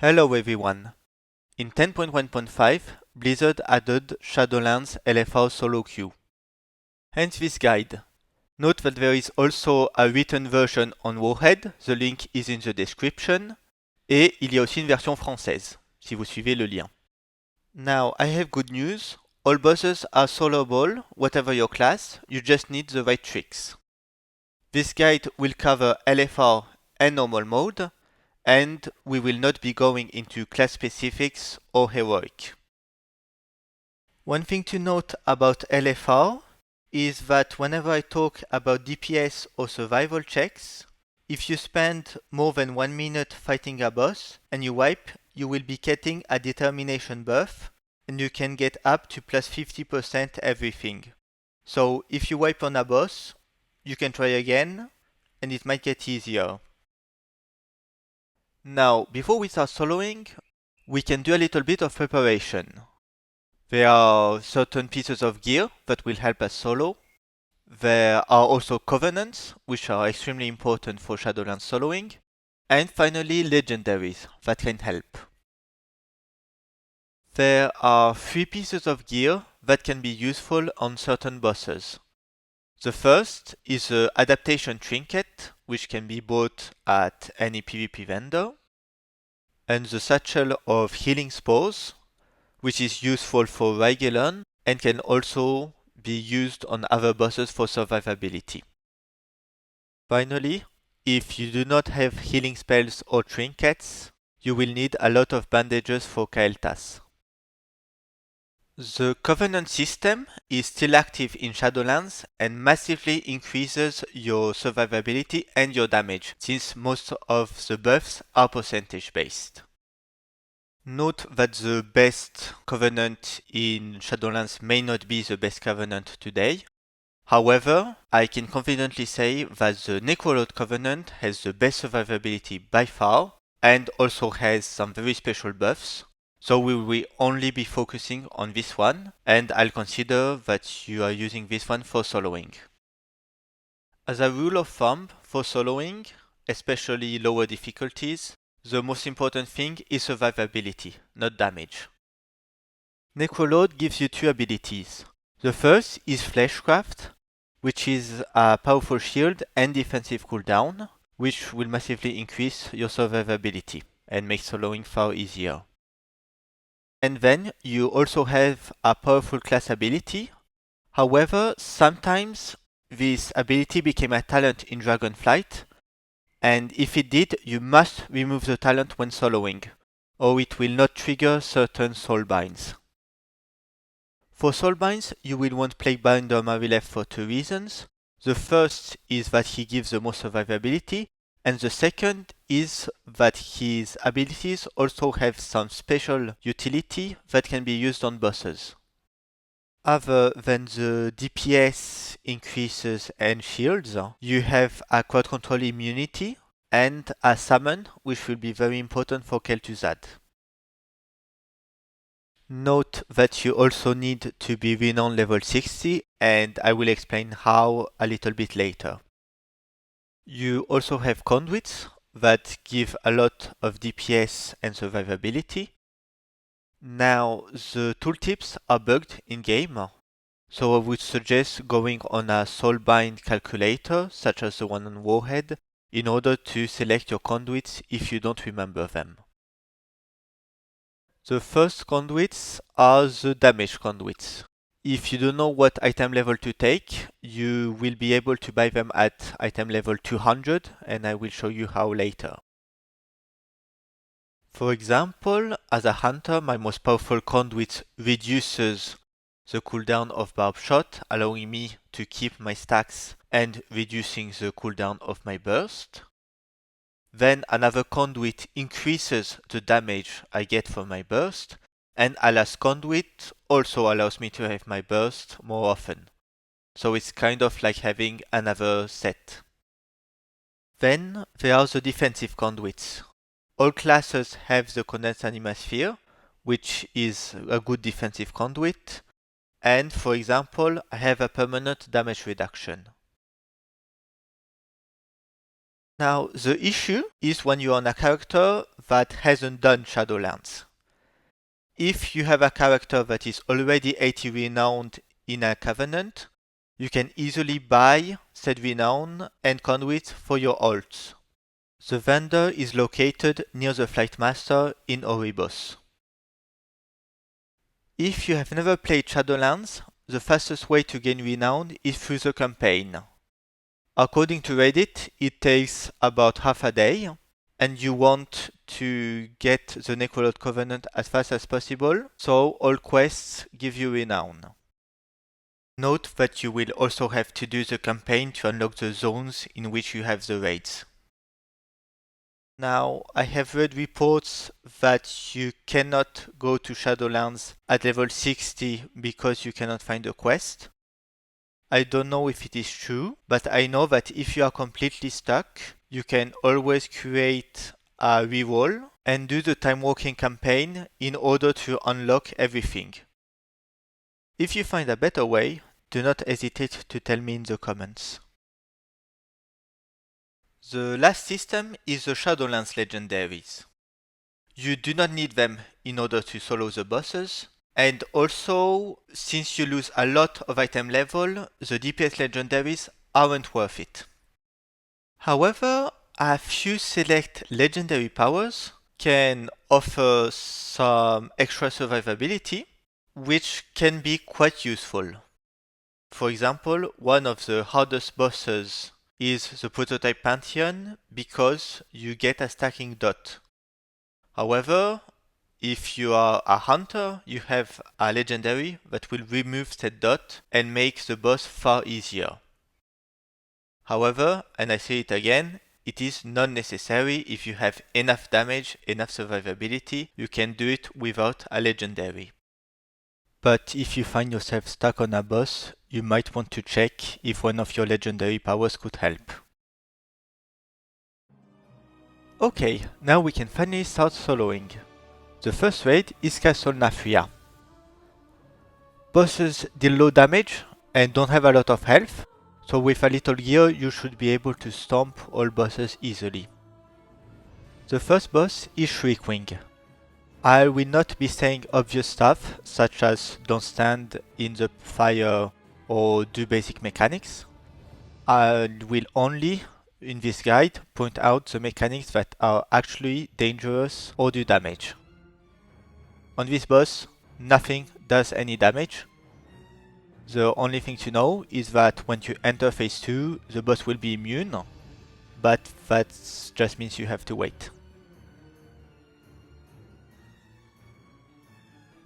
Hello everyone. In 10.1.5, Blizzard added Shadowlands LFR solo queue. Hence this guide. Note that there is also a written version on Warhead, the link is in the description, et il y a aussi une version française, si vous suivez le lien. Now, I have good news. All bosses are soloable, whatever your class, you just need the right tricks. This guide will cover LFR and normal mode, and we will not be going into class specifics or heroic. One thing to note about LFR is that whenever I talk about DPS or survival checks, if you spend more than 1 minute fighting a boss and you wipe, you will be getting a determination buff and you can get up to plus 50% everything. So if you wipe on a boss, you can try again and it might get easier. Now, before we start soloing, we can do a little bit of preparation. There are certain pieces of gear that will help us solo. There are also covenants, which are extremely important for Shadowlands soloing. And finally, legendaries that can help. There are 3 pieces of gear that can be useful on certain bosses. The first is the adaptation trinket, which can be bought at any PvP vendor, and the satchel of healing spores, which is useful for Rygelon and can also be used on other bosses for survivability. Finally, if you do not have healing spells or trinkets, you will need a lot of bandages for Kael'thas. The Covenant system is still active in Shadowlands and massively increases your survivability and your damage, since most of the buffs are percentage based. Note that the best Covenant in Shadowlands may not be the best Covenant today. However, I can confidently say that the Necrolord Covenant has the best survivability by far and also has some very special buffs. So we will only be focusing on this one, and I'll consider that you are using this one for soloing. As a rule of thumb for soloing, especially lower difficulties, the most important thing is survivability, not damage. Necrolord gives you 2 abilities. The first is Fleshcraft, which is a powerful shield and defensive cooldown, which will massively increase your survivability and make soloing far easier. And then you also have a powerful class ability. However, sometimes this ability became a talent in Dragonflight, and if it did, you must remove the talent when soloing, or it will not trigger certain soulbinds. For soulbinds, you will want Plaguebinder Marilef for 2 reasons. The first is that he gives the most survivability, and the second is that his abilities also have some special utility that can be used on bosses. Other than the DPS increases and shields, you have a crowd control immunity and a summon, which will be very important for Kel'Thuzad. Note that you also need to be Renown level 60, and I will explain how a little bit later. You also have Conduits that give a lot of DPS and survivability. Now, the tooltips are bugged in-game, so I would suggest going on a soulbind calculator, such as the one on Warhead, in order to select your conduits if you don't remember them. The first conduits are the damage conduits. If you don't know what item level to take, you will be able to buy them at item level 200, and I will show you how later. For example, as a hunter, my most powerful conduit reduces the cooldown of Barb Shot, allowing me to keep my stacks and reducing the cooldown of my burst. Then another conduit increases the damage I get from my burst, and a last conduit also allows me to have my burst more often. So it's kind of like having another set. Then there are the defensive conduits. All classes have the Condensed Animasphere, which is a good defensive conduit, and for example, I have a permanent damage reduction. Now, the issue is when you're on a character that hasn't done Shadowlands. If you have a character that is already 80 renowned in a Covenant, you can easily buy said renown and Conduits for your alts. The vendor is located near the Flight Master in Oribos. If you have never played Shadowlands, the fastest way to gain renown is through the campaign. According to Reddit, it takes about half a day, and you want to get the Necrolord Covenant as fast as possible, so all quests give you renown. Note that you will also have to do the campaign to unlock the zones in which you have the raids. Now, I have read reports that you cannot go to Shadowlands at level 60 because you cannot find a quest. I don't know if it is true, but I know that if you are completely stuck, you can always create a reroll and do the time walking campaign in order to unlock everything. If you find a better way, do not hesitate to tell me in the comments. The last system is the Shadowlands legendaries. You do not need them in order to solo the bosses, and also, since you lose a lot of item level, the DPS legendaries aren't worth it. However, a few select legendary powers can offer some extra survivability, which can be quite useful. For example, one of the hardest bosses is the prototype Pantheon because you get a stacking dot. However, if you are a hunter, you have a legendary that will remove that dot and make the boss far easier. However, and I say it again, it is not necessary. If you have enough damage, enough survivability, you can do it without a legendary. But if you find yourself stuck on a boss, you might want to check if one of your legendary powers could help. Okay, now we can finally start soloing. The first raid is Castle Nathria. Bosses deal low damage and don't have a lot of health, so with a little gear you should be able to stomp all bosses easily. The first boss is Shriekwing. I will not be saying obvious stuff such as don't stand in the fire or do basic mechanics. I will only, in this guide, point out the mechanics that are actually dangerous or do damage. On this boss, nothing does any damage. The only thing to know is that when you enter phase 2, the boss will be immune, but that just means you have to wait.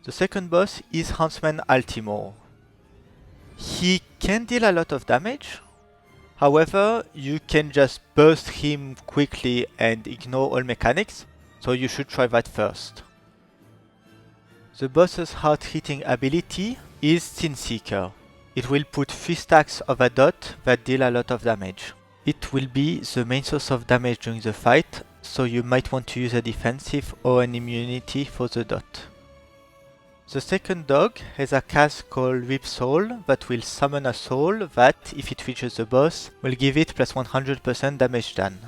The second boss is Huntsman Altimor. He can deal a lot of damage, however, you can just burst him quickly and ignore all mechanics, so you should try that first. The boss's hard-hitting ability is Sinseeker. It will put 3 stacks of a dot that deal a lot of damage. It will be the main source of damage during the fight, so you might want to use a defensive or an immunity for the dot. The second dog has a cast called Rip Soul that will summon a soul that, if it reaches the boss, will give it plus 100% damage done.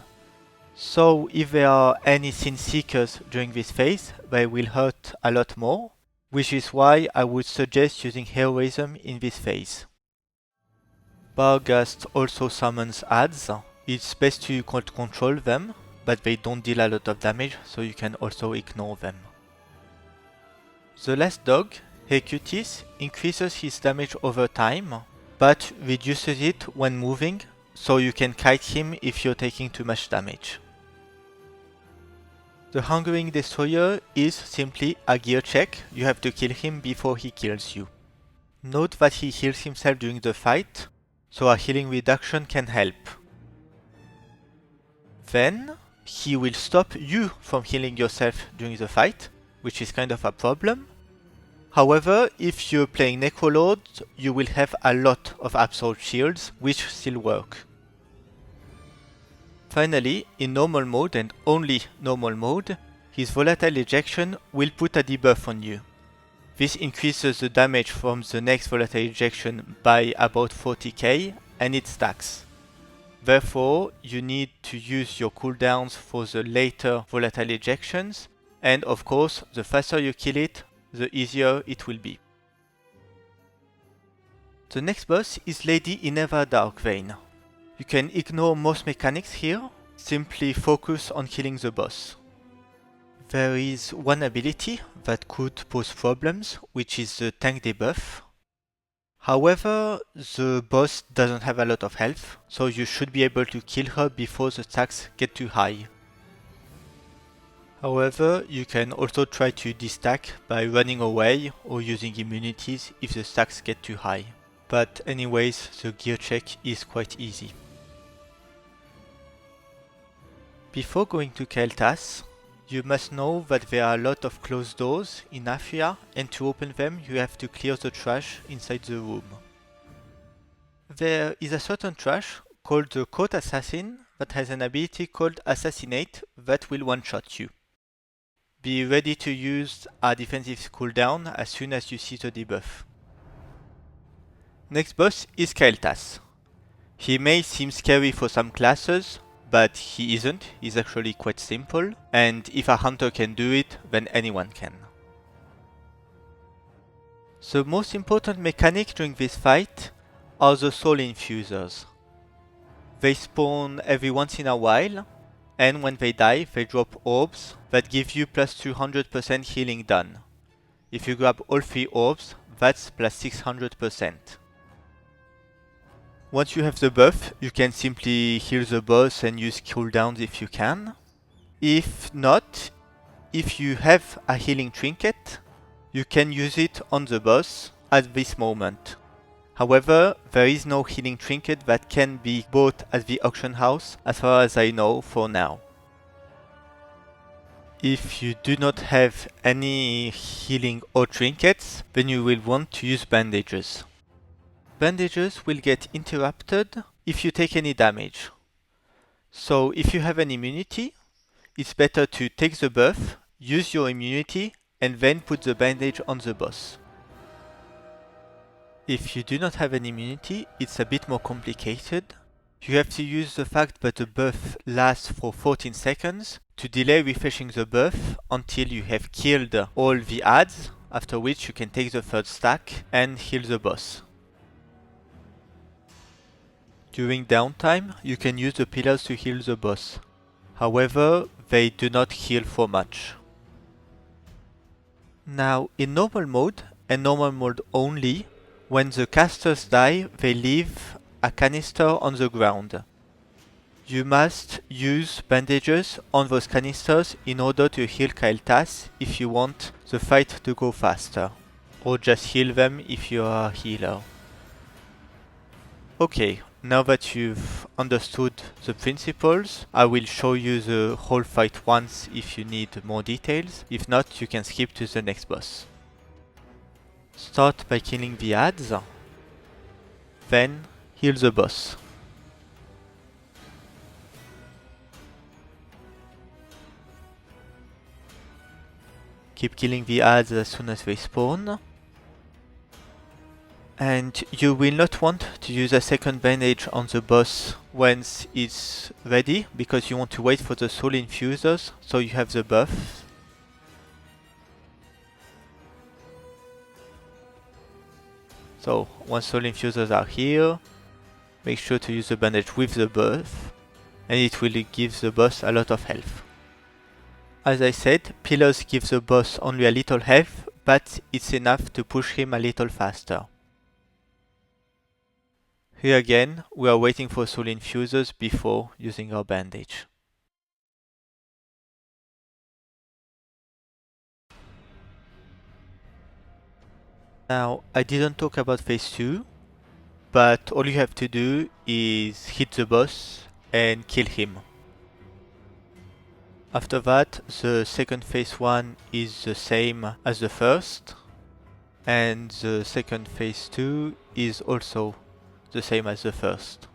So if there are any Sin Seekers during this phase, they will hurt a lot more, which is why I would suggest using Heroism in this phase. Barghast also summons ads. It's best to control them, but they don't deal a lot of damage, so you can also ignore them. The last dog, Kael'Thas, increases his damage over time, but reduces it when moving, so you can kite him if you're taking too much damage. The Hungering Destroyer is simply a gear check. You have to kill him before he kills you. Note that he heals himself during the fight, so a healing reduction can help. Then, he will stop you from healing yourself during the fight, which is kind of a problem. However, if you're playing Necrolord, you will have a lot of Absolute Shields, which still work. Finally, in normal mode and only normal mode, his Volatile Ejection will put a debuff on you. This increases the damage from the next Volatile Ejection by about 40k, and it stacks. Therefore, you need to use your cooldowns for the later volatile ejections, and of course, the faster you kill it, the easier it will be. The next boss is Lady Inerva Darkvein. You can ignore most mechanics here, simply focus on killing the boss. There is one ability that could pose problems, which is the tank debuff. However, the boss doesn't have a lot of health, so you should be able to kill her before the stacks get too high. However, you can also try to destack by running away or using immunities if the stacks get too high. But anyways, the gear check is quite easy. Before going to Kael'thas, you must know that there are a lot of closed doors in Nathria, and to open them you have to clear the trash inside the room. There is a certain trash called the Coat Assassin that has an ability called Assassinate that will one-shot you. Be ready to use a defensive cooldown as soon as you see the debuff. Next boss is Kael'thas. He may seem scary for some classes, but he isn't. He's actually quite simple, and if a hunter can do it, then anyone can. The most important mechanic during this fight are the soul infusers. They spawn every once in a while, and when they die, they drop orbs that give you plus 200% healing done. If you grab all 3 orbs, that's plus 600%. Once you have the buff, you can simply heal the boss and use cooldowns if you can. If not, if you have a healing trinket, you can use it on the boss at this moment. However, there is no healing trinket that can be bought at the auction house as far as I know for now. If you do not have any healing or trinkets, then you will want to use bandages. Bandages will get interrupted if you take any damage. So if you have an immunity, it's better to take the buff, use your immunity, and then put the bandage on the boss. If you do not have an immunity, it's a bit more complicated. You have to use the fact that the buff lasts for 14 seconds to delay refreshing the buff until you have killed all the adds, after which you can take the third stack and heal the boss. During downtime, you can use the pillars to heal the boss. However, they do not heal for much. Now, in normal mode, and normal mode only, when the casters die, they leave a canister on the ground. You must use bandages on those canisters in order to heal Kael'thas if you want the fight to go faster. Or just heal them if you are a healer. Okay, now that you've understood the principles, I will show you the whole fight once if you need more details. If not, you can skip to the next boss. Start by killing the adds, then heal the boss. Keep killing the adds as soon as they spawn. And you will not want to use a second bandage on the boss once it's ready, because you want to wait for the soul infusers so you have the buff. So once soul infusers are here, make sure to use the bandage with the buff, and it will give the boss a lot of health. As I said, pillars give the boss only a little health, but it's enough to push him a little faster. Here again, we are waiting for soul infusers before using our bandage. Now, I didn't talk about phase 2, but all you have to do is hit the boss and kill him. After that, the second phase 1 is the same as the first, and the second phase 2 is also the same as the first.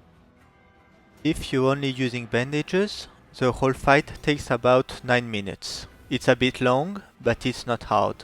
If you're only using bandages, the whole fight takes about 9 minutes. It's a bit long, but it's not hard.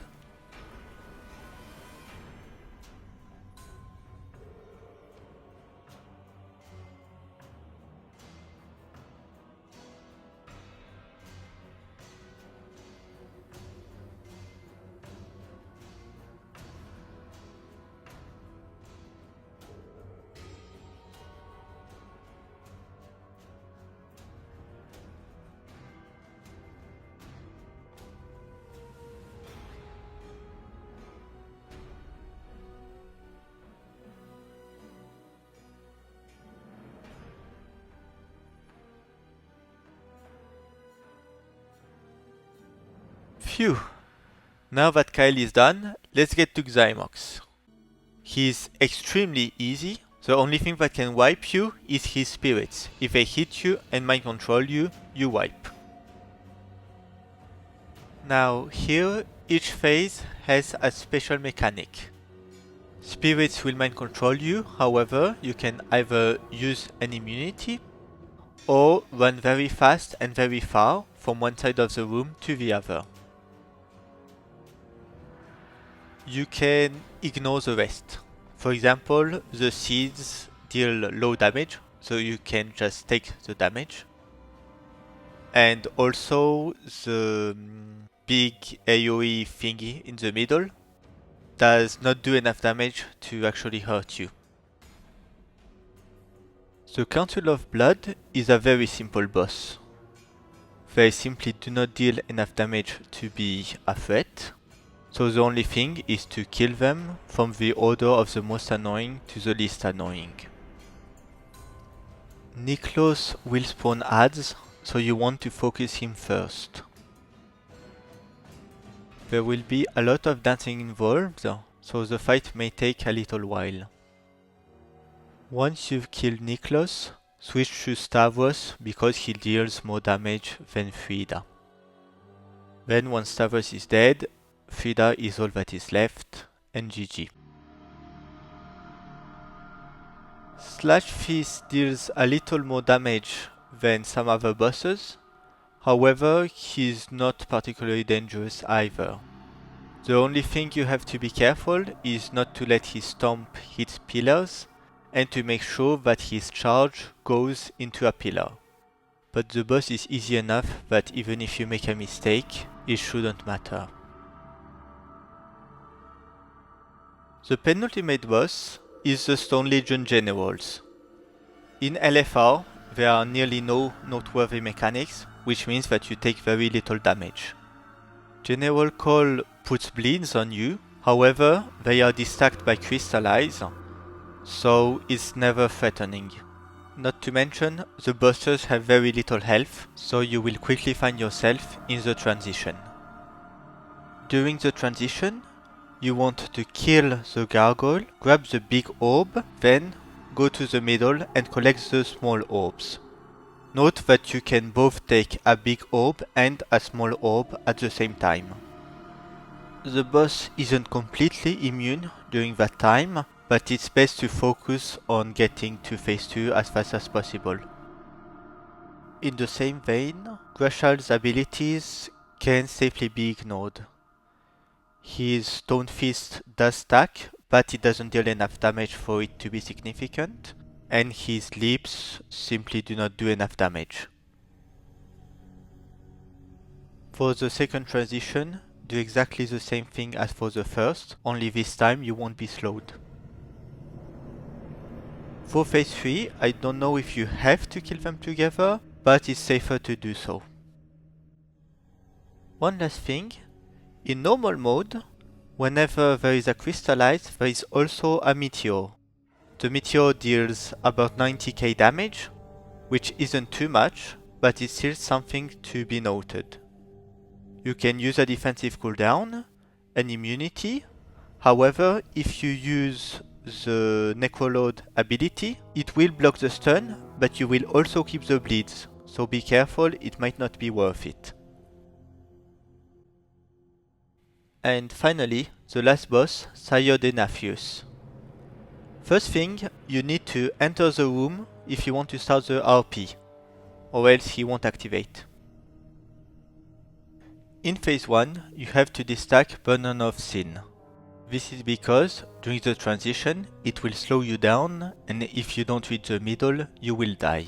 Phew! Now that Kael is done, let's get to Xy'Mox. He's extremely easy. The only thing that can wipe you is his spirits. If they hit you and mind control you, you wipe. Now here, each phase has a special mechanic. Spirits will mind control you, however, you can either use an immunity or run very fast and very far from one side of the room to the other. You can ignore the rest. For example, the seeds deal low damage, so you can just take the damage. And also the big AoE thingy in the middle does not do enough damage to actually hurt you. The Council of Blood is a very simple boss. They simply do not deal enough damage to be a threat, so the only thing is to kill them from the order of the most annoying to the least annoying. Niklos will spawn adds, so you want to focus him first. There will be a lot of dancing involved, so the fight may take a little while. Once you've killed Niklos, switch to Stavros because he deals more damage than Frida. Then once Stavros is dead, Frida is all that is left, and GG. Sludgefist deals a little more damage than some other bosses, however he's not particularly dangerous either. The only thing you have to be careful is not to let his stomp hit pillars, and to make sure that his charge goes into a pillar. But the boss is easy enough that even if you make a mistake, it shouldn't matter. The penultimate boss is the Stone Legion Generals. In LFR, there are nearly no noteworthy mechanics, which means that you take very little damage. General Call puts bleeds on you, however, they are destacked by Crystallize, so it's never threatening. Not to mention, the bosses have very little health, so you will quickly find yourself in the transition. During the transition, you want to kill the gargoyle, grab the big orb, then go to the middle and collect the small orbs. Note that you can both take a big orb and a small orb at the same time. The boss isn't completely immune during that time, but it's best to focus on getting to phase 2 as fast as possible. In the same vein, Grashal's abilities can safely be ignored. His Stone Fist does stack, but it doesn't deal enough damage for it to be significant, and his leaps simply do not do enough damage. For the second transition, do exactly the same thing as for the first, only this time you won't be slowed. For phase 3, I don't know if you have to kill them together, but it's safer to do so. One last thing, in normal mode, whenever there is a Crystallize, there is also a Meteor. The Meteor deals about 90k damage, which isn't too much, but it's still something to be noted. You can use a defensive cooldown, an immunity, however, if you use the Necroload ability, it will block the stun, but you will also keep the bleeds, so be careful, it might not be worth it. And finally, the last boss, Sire Denathrius. First thing, you need to enter the room if you want to start the RP, or else he won't activate. In phase 1, you have to destack Burden of Sin. This is because, during the transition, it will slow you down, and if you don't reach the middle, you will die.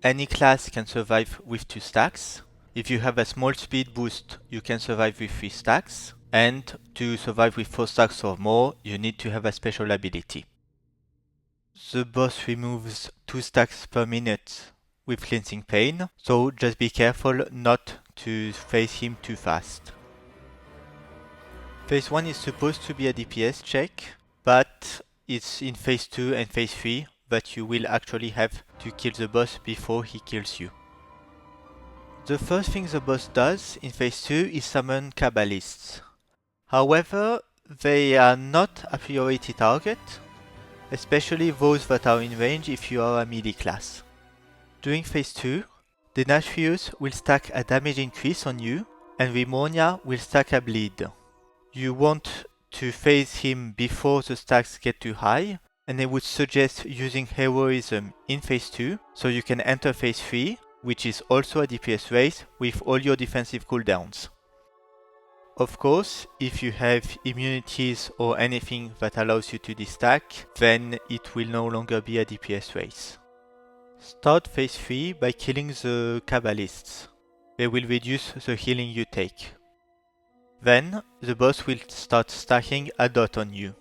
Any class can survive with 2 stacks. If you have a small speed boost, you can survive with 3 stacks. And to survive with 4 stacks or more, you need to have a special ability. The boss removes 2 stacks per minute with Cleansing Pain, so just be careful not to face him too fast. Phase 1 is supposed to be a DPS check, but it's in phase 2 and phase 3 that you will actually have to kill the boss before he kills you. The first thing the boss does in phase 2 is summon Kabbalists. However, they are not a priority target, especially those that are in range if you are a melee class. During phase 2, Denathrius will stack a damage increase on you, and Rimonia will stack a bleed. You want to phase him before the stacks get too high, and I would suggest using Heroism in phase 2 so you can enter phase 3, which is also a DPS race with all your defensive cooldowns. Of course, if you have immunities or anything that allows you to destack, then it will no longer be a DPS race. Start phase 3 by killing the Kabbalists. They will reduce the healing you take. Then, the boss will start stacking a dot on you.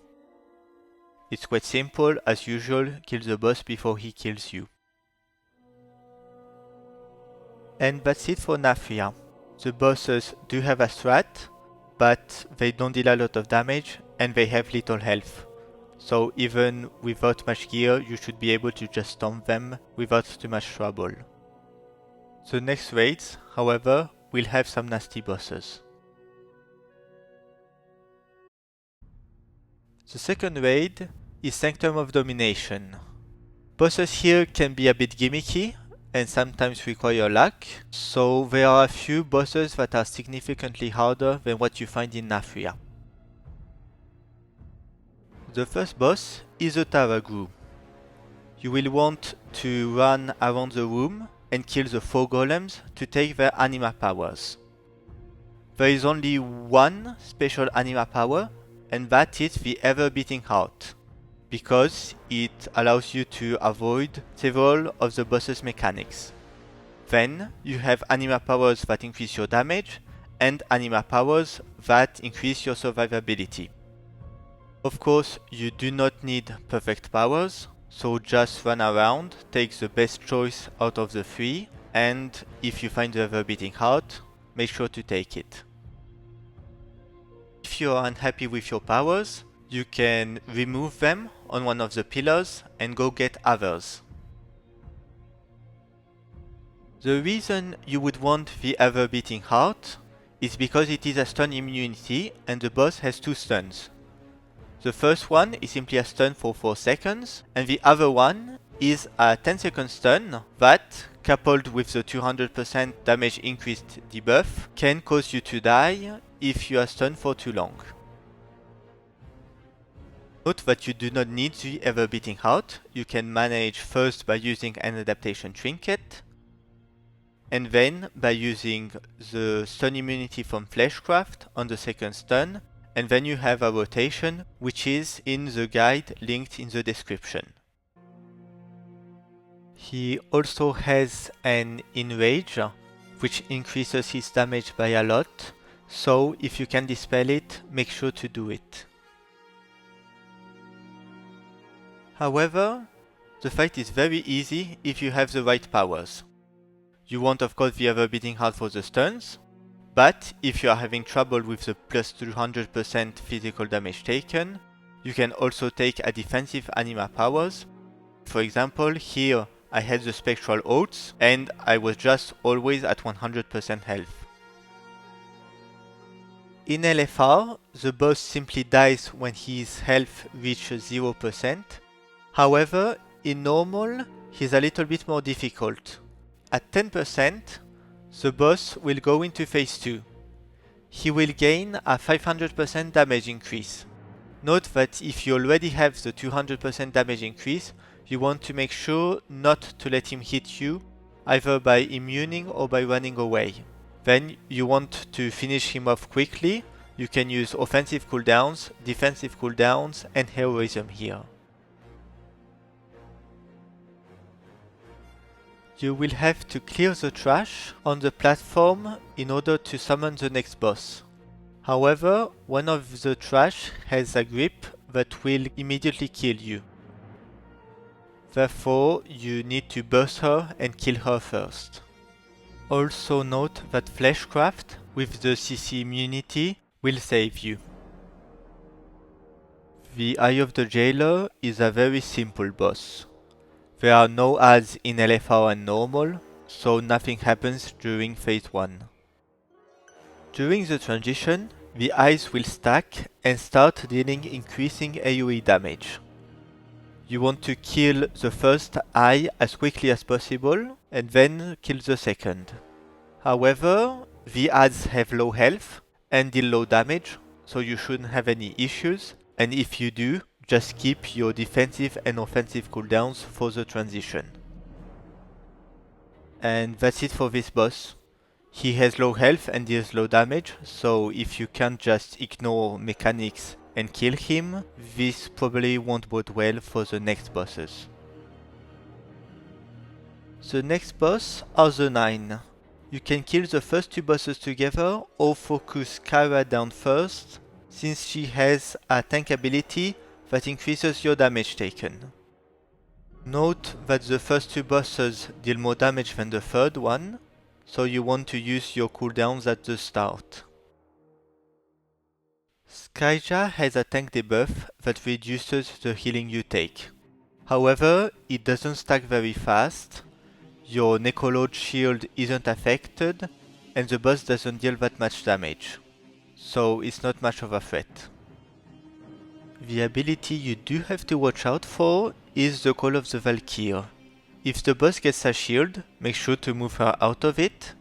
It's quite simple, as usual, kill the boss before he kills you. And that's it for Nathria. The bosses do have a strat, but they don't deal a lot of damage and they have little health. So even without much gear, you should be able to just stomp them without too much trouble. The next raids, however, will have some nasty bosses. The second raid is Sanctum of Domination. Bosses here can be a bit gimmicky and sometimes require luck, so there are a few bosses that are significantly harder than what you find in Nathria. The first boss is a Tarragrue. You will want to run around the room and kill the 4 golems to take their anima powers. There is only one special anima power, and that is the Ever Beating Heart, because it allows you to avoid several of the boss's mechanics. Then you have anima powers that increase your damage, and anima powers that increase your survivability. Of course, you do not need perfect powers, so just run around, take the best choice out of the 3, and if you find the Ever Beating Heart, make sure to take it. If you are unhappy with your powers, you can remove them on one of the pillars and go get others. The reason you would want the Ever Beating Heart is because it is a stun immunity and the boss has 2 stuns. The first one is simply a stun for 4 seconds, and the other one is a 10-second stun that, coupled with the 200% damage increased debuff, can cause you to die if you are stunned for too long. Note that you do not need the Ever Beating Heart. You can manage first by using an adaptation trinket, and then by using the stun immunity from Fleshcraft on the second stun, and then you have a rotation, which is in the guide linked in the description. He also has an Enrage, which increases his damage by a lot, so if you can dispel it, make sure to do it. However, the fight is very easy if you have the right powers. You want of course the Ever Beating Heart for the stuns, but if you are having trouble with the plus 200% physical damage taken, you can also take a defensive anima powers. For example, here I had the Spectral Oaths and I was just always at 100% health. In LFR, the boss simply dies when his health reaches 0%. However, in normal, he's a little bit more difficult. At 10%, the boss will go into phase 2. He will gain a 500% damage increase. Note that if you already have the 200% damage increase, you want to make sure not to let him hit you, either by immuning or by running away. Then you want to finish him off quickly. You can use offensive cooldowns, defensive cooldowns, and heroism here. You will have to clear the trash on the platform in order to summon the next boss. However, one of the trash has a grip that will immediately kill you. Therefore, you need to burst her and kill her first. Also note that Fleshcraft with the CC immunity will save you. The Eye of the Jailer is a very simple boss. There are no adds in LFR and normal, so nothing happens during phase 1. During the transition, the eyes will stack and start dealing increasing AoE damage. You want to kill the first eye as quickly as possible and then kill the second. However, the eyes have low health and deal low damage, so you shouldn't have any issues, and if you do, just keep your defensive and offensive cooldowns for the transition. And that's it for this boss. He has low health and deals low damage, so if you can't just ignore mechanics and kill him, this probably won't bode well for the next bosses. The next boss are the 9. You can kill the first 2 bosses together or focus Kyra down first, since she has a tank ability that increases your damage taken. Note that the first 2 bosses deal more damage than the third one, so you want to use your cooldowns at the start. Skyja has a tank debuff that reduces the healing you take. However, it doesn't stack very fast, your Necrolord shield isn't affected, and the boss doesn't deal that much damage, so it's not much of a threat. The ability you do have to watch out for is the Call of the Valkyr. If the boss gets a shield, make sure to move her out of it,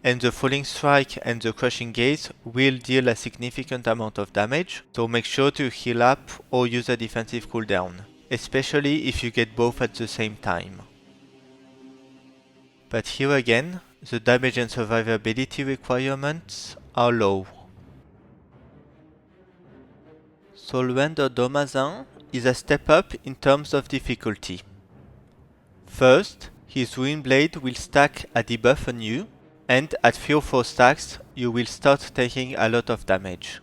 and the Falling Strike and the Crushing Gaze will deal a significant amount of damage, so make sure to heal up or use a defensive cooldown, especially if you get both at the same time. But here again, the damage and survivability requirements are low. Soulrender Dormazain is a step up in terms of difficulty. First, his Ruin Blade will stack a debuff on you, and at 3 or 4 stacks you will start taking a lot of damage.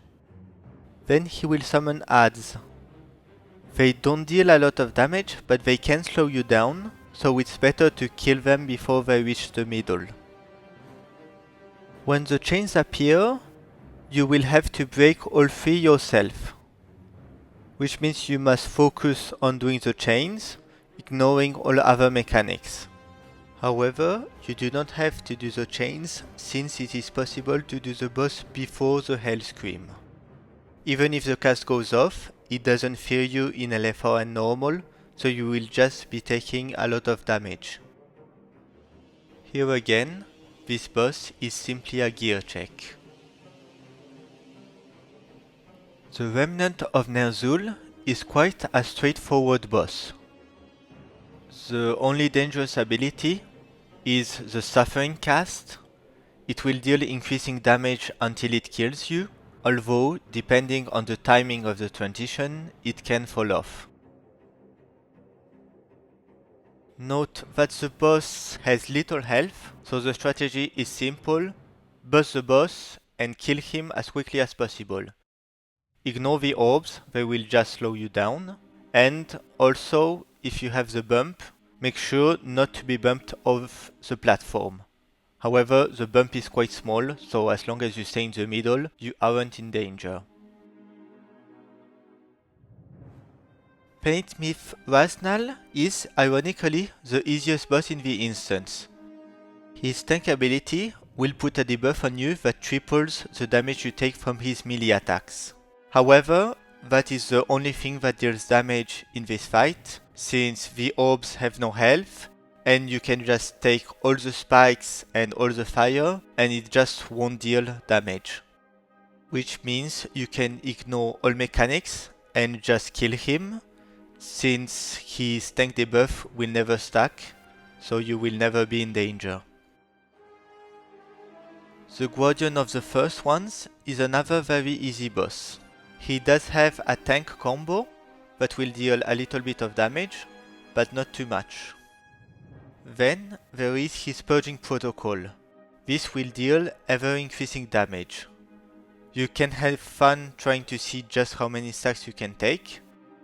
Then he will summon adds. They don't deal a lot of damage, but they can slow you down, so it's better to kill them before they reach the middle. When the chains appear, you will have to break all 3 yourself, which means you must focus on doing the chains, ignoring all other mechanics. However, you do not have to do the chains, since it is possible to do the boss before the Hell Scream. Even if the cast goes off, it doesn't fear you in LFR and normal, so you will just be taking a lot of damage. Here again, this boss is simply a gear check. The Remnant of Ner'zhul is quite a straightforward boss. The only dangerous ability is the Suffering cast. It will deal increasing damage until it kills you, although depending on the timing of the transition, it can fall off. Note that the boss has little health, so the strategy is simple: bust the boss and kill him as quickly as possible. Ignore the orbs, they will just slow you down, and also, if you have the bump, make sure not to be bumped off the platform. However, the bump is quite small, so as long as you stay in the middle, you aren't in danger. Painsmith Raznal is, ironically, the easiest boss in the instance. His tank ability will put a debuff on you that triples the damage you take from his melee attacks. However, that is the only thing that deals damage in this fight, since the orbs have no health, and you can just take all the spikes and all the fire, and it just won't deal damage. Which means you can ignore all mechanics and just kill him, since his tank debuff will never stack, so you will never be in danger. The Guardian of the first ones is another very easy boss. He does have a tank combo that will deal a little bit of damage, but not too much. Then there is his Purging Protocol. This will deal ever increasing damage. You can have fun trying to see just how many stacks you can take.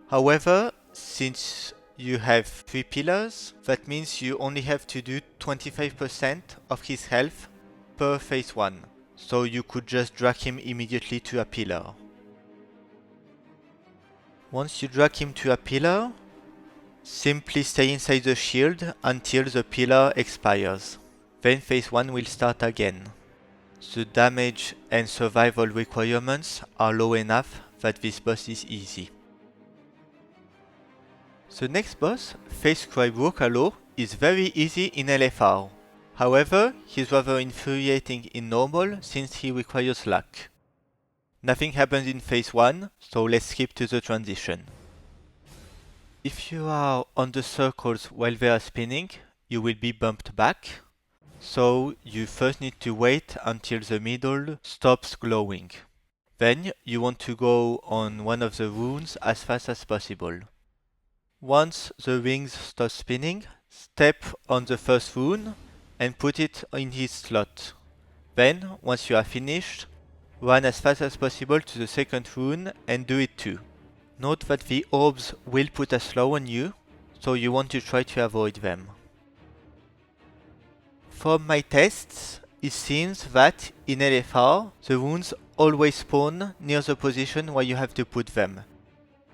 However, since you have 3 pillars, that means you only have to do 25% of his health per phase 1, so you could just drag him immediately to a pillar. Once you drag him to a pillar, simply stay inside the shield until the pillar expires. then phase 1 will start again. The damage and survival requirements are low enough that this boss is easy. The next boss, Fatescribe Roh-Kalo, is very easy in LFR. However, he's rather infuriating in normal since he requires luck. Nothing happens in phase 1, so let's skip to the transition. If you are on the circles while they are spinning, you will be bumped back. So you first need to wait until the middle stops glowing. Then you want to go on one of the runes as fast as possible. Once the rings stop spinning, step on the first rune and put it in his slot. Then, once you are finished, run as fast as possible to the second rune and do it too. Note that the orbs will put a slow on you, so you want to try to avoid them. From my tests, it seems that in LFR, the runes always spawn near the position where you have to put them,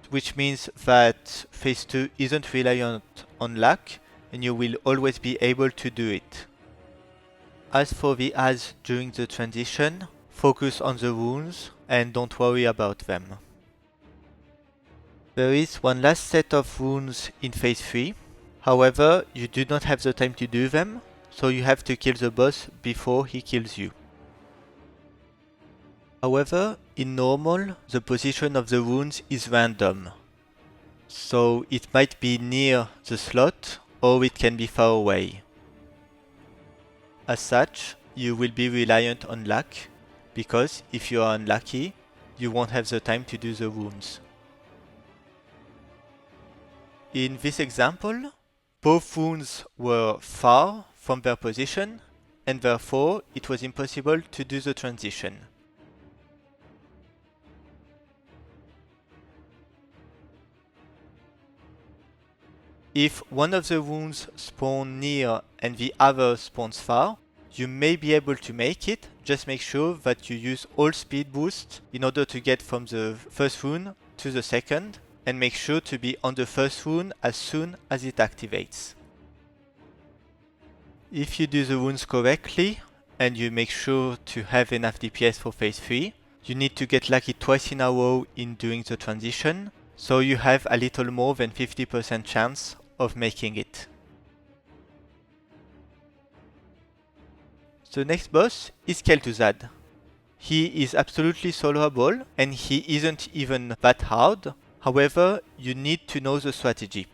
which means that phase 2 isn't reliant on luck and you will always be able to do it. As for the ads during the transition, focus on the runes and don't worry about them. There is one last set of runes in phase 3, however you do not have the time to do them, so you have to kill the boss before he kills you. However, in normal, the position of the runes is random. So it might be near the slot or it can be far away. As such, you will be reliant on luck, because if you are unlucky, you won't have the time to do the runes. In this example, both runes were far from their position, and therefore it was impossible to do the transition. If one of the runes spawns near and the other spawns far, you may be able to make it, just make sure that you use all speed boosts in order to get from the first rune to the second, and make sure to be on the first rune as soon as it activates. If you do the runes correctly, and you make sure to have enough DPS for phase 3, you need to get lucky twice in a row in doing the transition, so you have a little more than 50% chance of making it. The next boss is Kel'Thuzad. He is absolutely soloable and he isn't even that hard, however you need to know the strategy.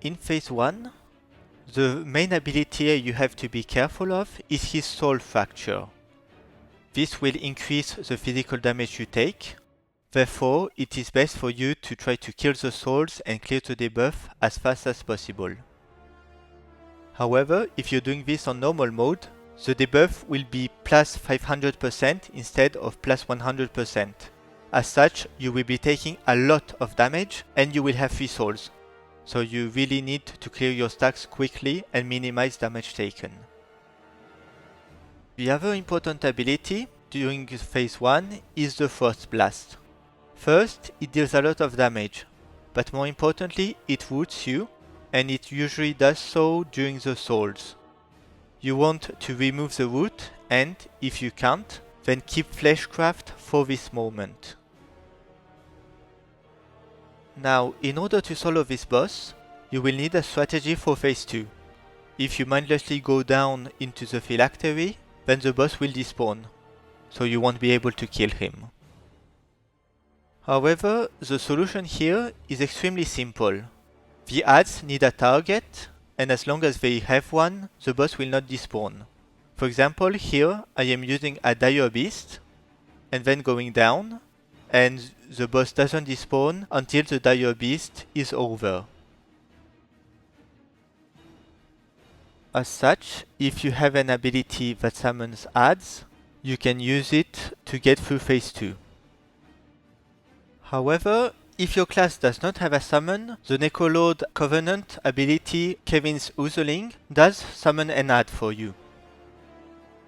In phase 1, the main ability you have to be careful of is his Soul Fracture. This will increase the physical damage you take, therefore it is best for you to try to kill the souls and clear the debuff as fast as possible. However, if you're doing this on normal mode, the debuff will be plus 500% instead of plus 100%. As such, you will be taking a lot of damage and you will have 3 souls. So you really need to clear your stacks quickly and minimize damage taken. The other important ability during phase 1 is the Frost Blast. First, it deals a lot of damage, but more importantly, it roots you, and it usually does so during the souls. You want to remove the root, and if you can't, then keep Fleshcraft for this moment. Now, in order to solo this boss, you will need a strategy for phase 2. If you mindlessly go down into the phylactery, then the boss will despawn, so you won't be able to kill him. However, the solution here is extremely simple. The ads need a target, and as long as they have one, the boss will not despawn. For example, here I am using a Dire Beast, and then going down, and the boss doesn't despawn until the Dire Beast is over. As such, if you have an ability that summons ads, you can use it to get through phase 2. However, if your class does not have a summon, the Necrolord Covenant ability Kevin's Oozling does summon an ad for you.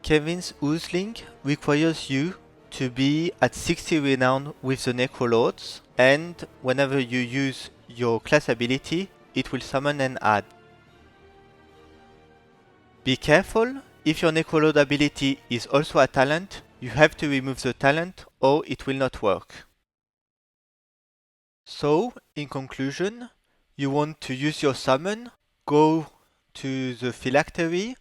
Kevin's Oozling requires you to be at 60 renown with the Necrolords, and whenever you use your class ability, it will summon an ad. Be careful, if your Necroload ability is also a talent, you have to remove the talent or it will not work. So, in conclusion, you want to use your summon, go to the phylactery,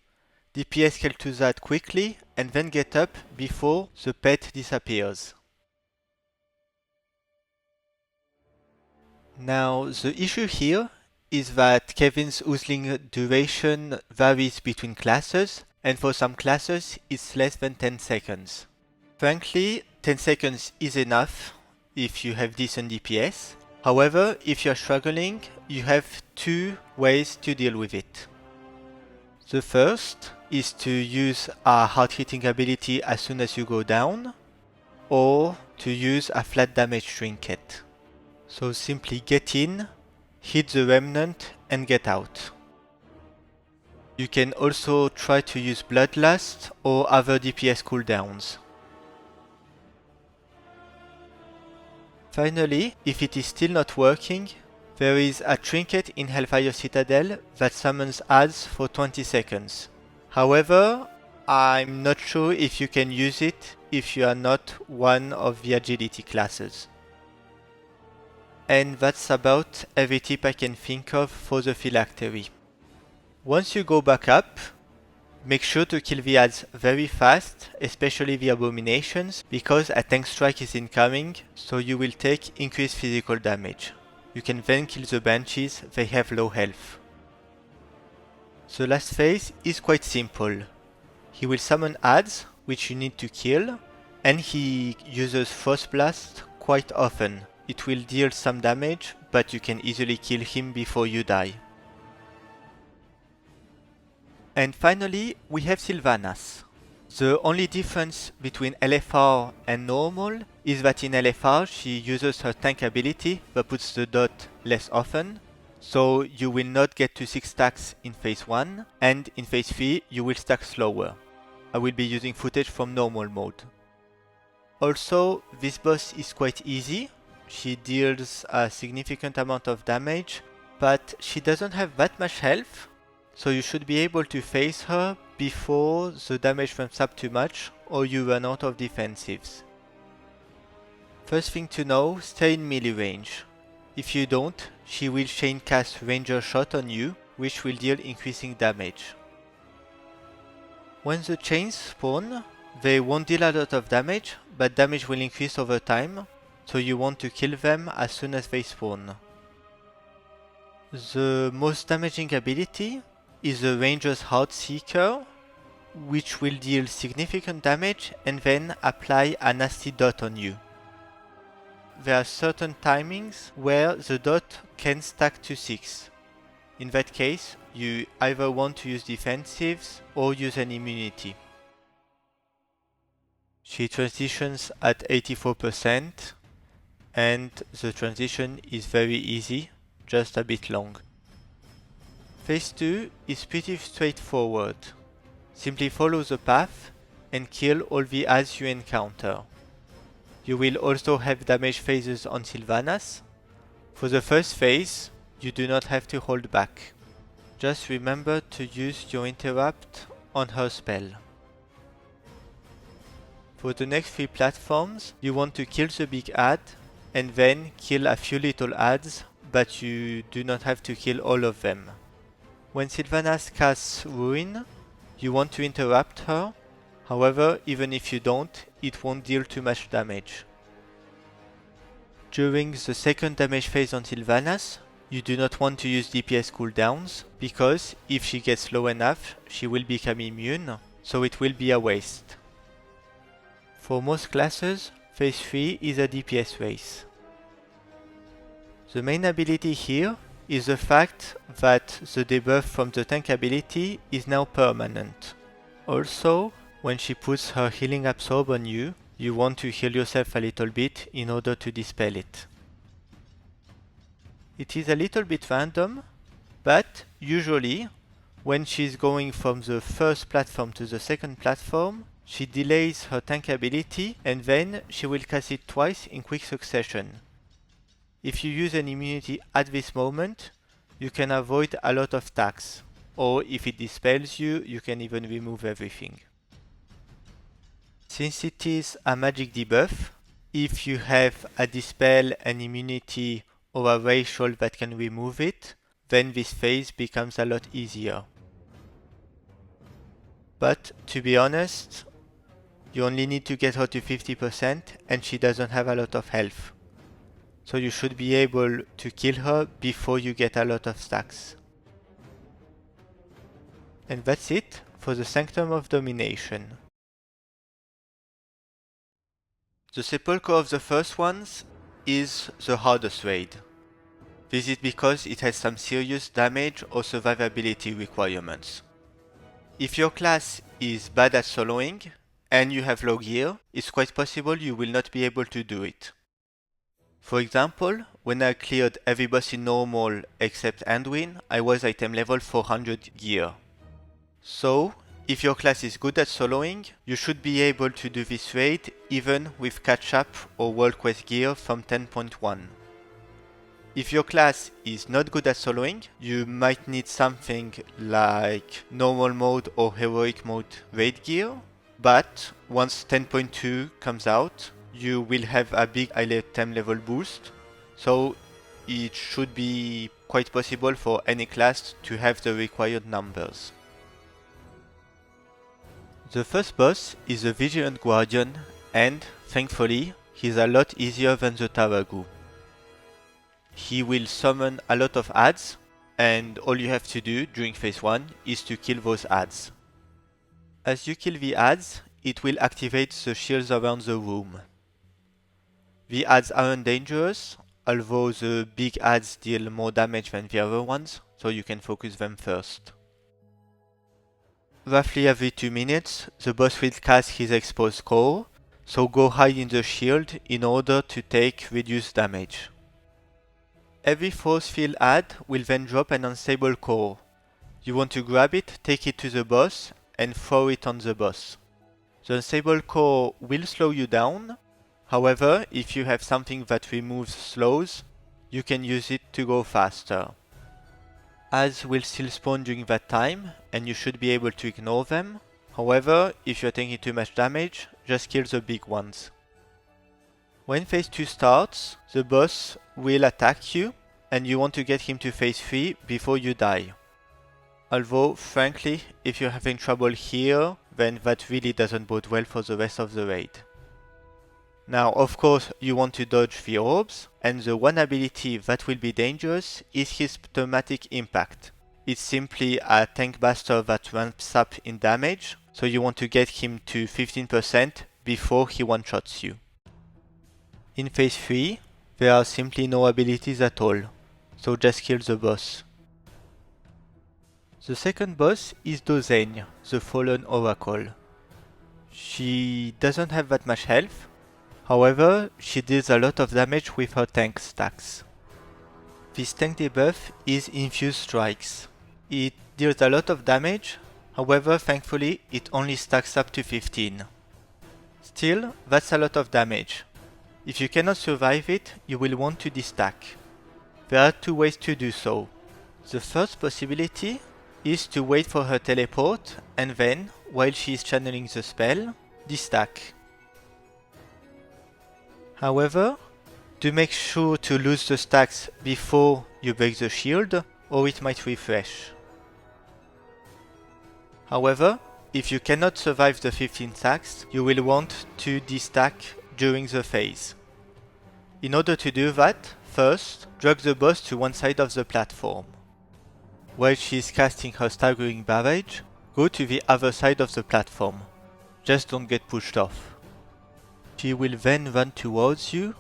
DPS Kel'Thuzad quickly, and then get up before the pet disappears. Now, the issue here is that Kevin's oozling duration varies between classes, and for some classes it's less than 10 seconds. Frankly, 10 seconds is enough if you have decent DPS. However, if you are struggling, you have two ways to deal with it. The first is to use a hard-hitting ability as soon as you go down, or to use a flat damage trinket. So simply get in, hit the Remnant and get out. You can also try to use Bloodlust or other DPS cooldowns. Finally, if it is still not working, there is a trinket in Hellfire Citadel that summons adds for 20 seconds. However, I'm not sure if you can use it if you are not one of the agility classes. And that's about every tip I can think of for the phylactery. Once you go back up, make sure to kill the adds very fast, especially the abominations, because a tank strike is incoming, so you will take increased physical damage. You can then kill the banshees, they have low health. The last phase is quite simple. He will summon adds, which you need to kill, and he uses Frost Blast quite often. It will deal some damage, but you can easily kill him before you die. And finally, we have Sylvanas. The only difference between LFR and normal is that in LFR she uses her tank ability but puts the dot less often, so you will not get to 6 stacks in phase 1, and in phase 3 you will stack slower. I will be using footage from normal mode. Also, this boss is quite easy. She deals a significant amount of damage, but she doesn't have that much health, so you should be able to face her before the damage ramps up too much or you run out of defensives. First thing to know, stay in melee range. If you don't, she will chain cast Ranger Shot on you, which will deal increasing damage. When the chains spawn, they won't deal a lot of damage, but damage will increase over time, so you want to kill them as soon as they spawn. The most damaging ability is the Ranger's Heartseeker, which will deal significant damage and then apply a nasty dot on you. There are certain timings where the dot can stack to 6. In that case, you either want to use defensives or use an immunity. She transitions at 84%, and the transition is very easy, just a bit long. Phase 2 is pretty straightforward. Simply follow the path and kill all the adds you encounter. You will also have damage phases on Sylvanas. For the first phase, you do not have to hold back. Just remember to use your interrupt on her spell. For the next 3 platforms, you want to kill the big add and then kill a few little adds, but you do not have to kill all of them. When Sylvanas casts Ruin, you want to interrupt her. However, even if you don't, it won't deal too much damage. During the second damage phase on Sylvanas, you do not want to use DPS cooldowns, because if she gets low enough, she will become immune, so it will be a waste. For most classes, phase 3 is a DPS race. The main ability here is the fact that the debuff from the tank ability is now permanent. Also, when she puts her healing absorb on you, you want to heal yourself a little bit in order to dispel it. It is a little bit random, but usually when she's going from the first platform to the second platform, she delays her tank ability and then she will cast it twice in quick succession. If you use an immunity at this moment, you can avoid a lot of stacks. or if it dispels you, you can even remove everything. Since it is a magic debuff, if you have a dispel, an immunity, or a racial that can remove it, then this phase becomes a lot easier. But to be honest, you only need to get her to 50% and she doesn't have a lot of health. So you should be able to kill her before you get a lot of stacks. And that's it for the Sanctum of Domination. The Sepulcher of the first ones is the hardest raid. This is because it has some serious damage or survivability requirements. If your class is bad at soloing and you have low gear, it's quite possible you will not be able to do it. For example, when I cleared every boss in normal except Anduin, I was item level 400 gear. So, if your class is good at soloing, you should be able to do this raid even with catch-up or world quest gear from 10.1. If your class is not good at soloing, you might need something like normal mode or heroic mode raid gear, but once 10.2 comes out, you will have a big item level boost, so it should be quite possible for any class to have the required numbers. The first boss is the Vigilant Guardian, and thankfully, he's a lot easier than the Tarragrue. He will summon a lot of adds, and all you have to do during phase 1 is to kill those adds. As you kill the adds, it will activate the shields around the room. The adds aren't dangerous, although the big adds deal more damage than the other ones, so you can focus them first. Roughly every 2 minutes, the boss will cast his exposed core, so go hide in the shield in order to take reduced damage. Every force field add will then drop an unstable core. You want to grab it, take it to the boss, and throw it on the boss. The unstable core will slow you down, however, if you have something that removes slows, you can use it to go faster. Adds will still spawn during that time, and you should be able to ignore them. However, if you're taking too much damage, just kill the big ones. When phase 2 starts, the boss will attack you, and you want to get him to phase 3 before you die. Although, frankly, if you're having trouble here, then that really doesn't bode well for the rest of the raid. Now, of course, you want to dodge the orbs, and the one ability that will be dangerous is his Pneumatic Impact. It's simply a tank buster that ramps up in damage, so you want to get him to 15% before he one-shots you. In phase 3, there are simply no abilities at all, so just kill the boss. The second boss is Dausegne, the Fallen Oracle. She doesn't have that much health, however, she deals a lot of damage with her tank stacks. This tank debuff is Infused Strikes. It deals a lot of damage, however, thankfully, it only stacks up to 15. Still, that's a lot of damage. If you cannot survive it, you will want to destack. There are 2 ways to do so. The first possibility is to wait for her teleport and then, while she is channeling the spell, destack. However, do make sure to lose the stacks before you break the shield, or it might refresh. However, if you cannot survive the 15 stacks, you will want to destack during the phase. In order to do that, first, drag the boss to one side of the platform. While she is casting her staggering barrage, go to the other side of the platform. Just don't get pushed off. She will then run towards you,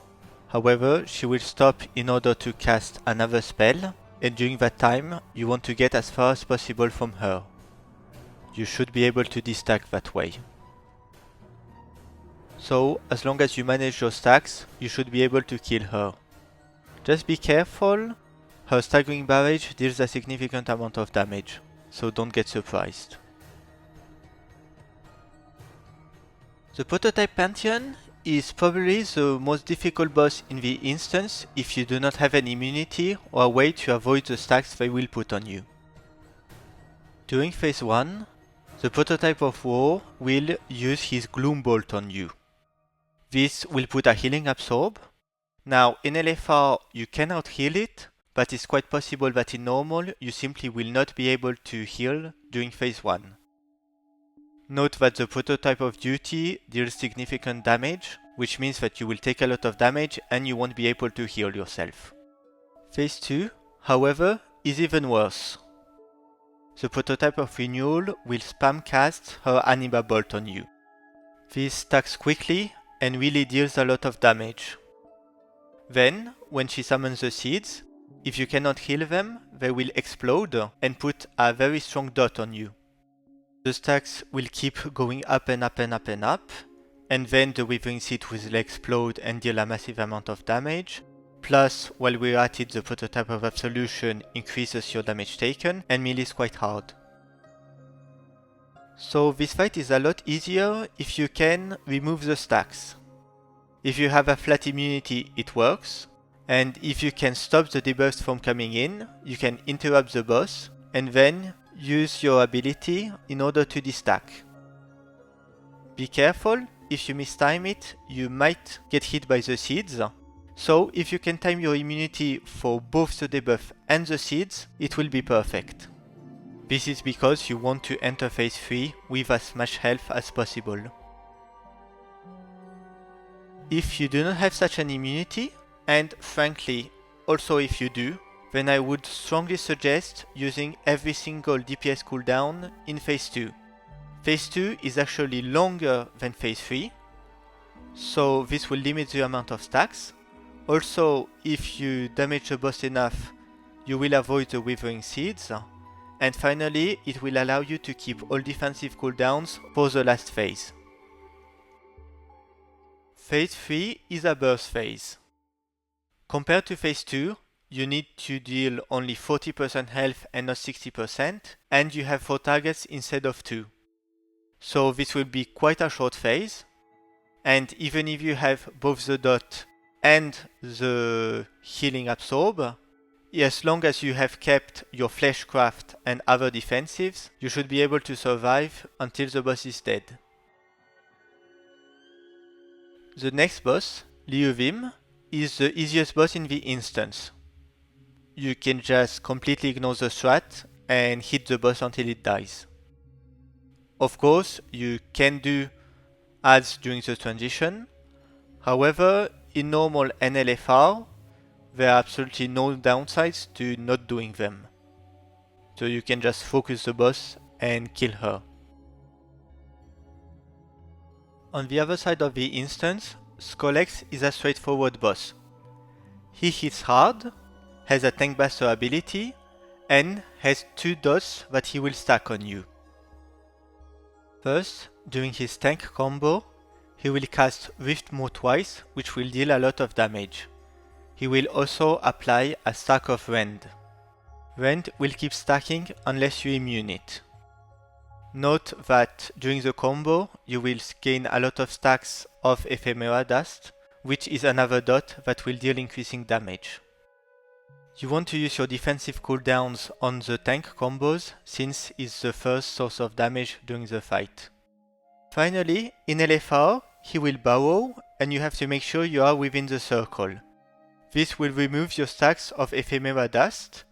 however, she will stop in order to cast another spell, and during that time, you want to get as far as possible from her. You should be able to destack that way. So, as long as you manage your stacks, you should be able to kill her. Just be careful, her staggering barrage deals a significant amount of damage, so don't get surprised. The prototype Pantheon is probably the most difficult boss in the instance if you do not have an immunity or a way to avoid the stacks they will put on you. During phase 1, the prototype of War will use his Gloom Bolt on you. This will put a healing absorb. Now in LFR you cannot heal it, but it's quite possible that in normal you simply will not be able to heal during phase 1. Note that the prototype of duty deals significant damage, which means that you will take a lot of damage and you won't be able to heal yourself. Phase 2, however, is even worse. The prototype of Renewal will spam cast her Anima Bolt on you. This stacks quickly and really deals a lot of damage. Then, when she summons the seeds, if you cannot heal them, they will explode and put a very strong dot on you. The stacks will keep going up and up and up and up, and then the Withering Seed will explode and deal a massive amount of damage. Plus, while we're at it, the prototype of Absolution increases your damage taken, and melee is quite hard. So this fight is a lot easier if you can remove the stacks. If you have a flat immunity, it works, and if you can stop the debuffs from coming in, you can interrupt the boss, and then use your ability in order to destack. Be careful, if you mistime it, you might get hit by the seeds. So if you can time your immunity for both the debuff and the seeds, it will be perfect. This is because you want to enter phase 3 with as much health as possible. If you do not have such an immunity, and frankly, also if you do, then I would strongly suggest using every single DPS cooldown in phase 2. Phase 2 is actually longer than phase 3, so this will limit the amount of stacks. Also, if you damage the boss enough, you will avoid the Withering Seeds. And finally, it will allow you to keep all defensive cooldowns for the last phase. Phase 3 is a burst phase. Compared to phase 2, you need to deal only 40% health and not 60%, and you have 4 targets instead of 2. So this will be quite a short phase, and even if you have both the dot and the healing absorb, as long as you have kept your fleshcraft and other defensives, you should be able to survive until the boss is dead. The next boss, Lihuvim, is the easiest boss in the instance. You can just completely ignore the strat and hit the boss until it dies. Of course, you can do adds during the transition. However, in normal NLFR, there are absolutely no downsides to not doing them. So you can just focus the boss and kill her. On the other side of the instance, Skolex is a straightforward boss. He hits hard, has a tank buster ability, and has 2 dots that he will stack on you. First, during his tank combo, he will cast Riftmaw twice, which will deal a lot of damage. He will also apply a stack of Rend. Rend will keep stacking unless you immune it. Note that during the combo, you will gain a lot of stacks of Ephemera Dust, which is another dot that will deal increasing damage. You want to use your defensive cooldowns on the tank combos, since it's the first source of damage during the fight. Finally, in LFR, he will burrow, and you have to make sure you are within the circle. This will remove your stacks of Ephemera Dust,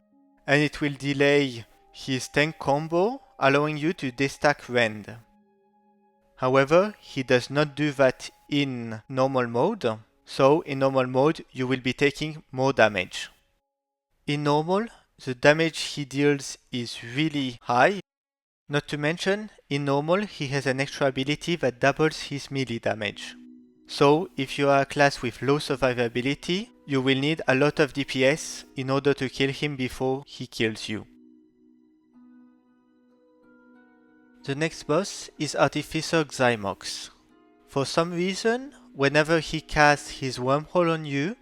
and it will delay his tank combo, allowing you to destack Rend. However, he does not do that in normal mode, so in normal mode you will be taking more damage. In normal, the damage he deals is really high. Not to mention, in normal he has an extra ability that doubles his melee damage. So if you are a class with low survivability, you will need a lot of DPS in order to kill him before he kills you. The next boss is Artificer Xy'Mox. For some reason, whenever he casts his wormhole on you,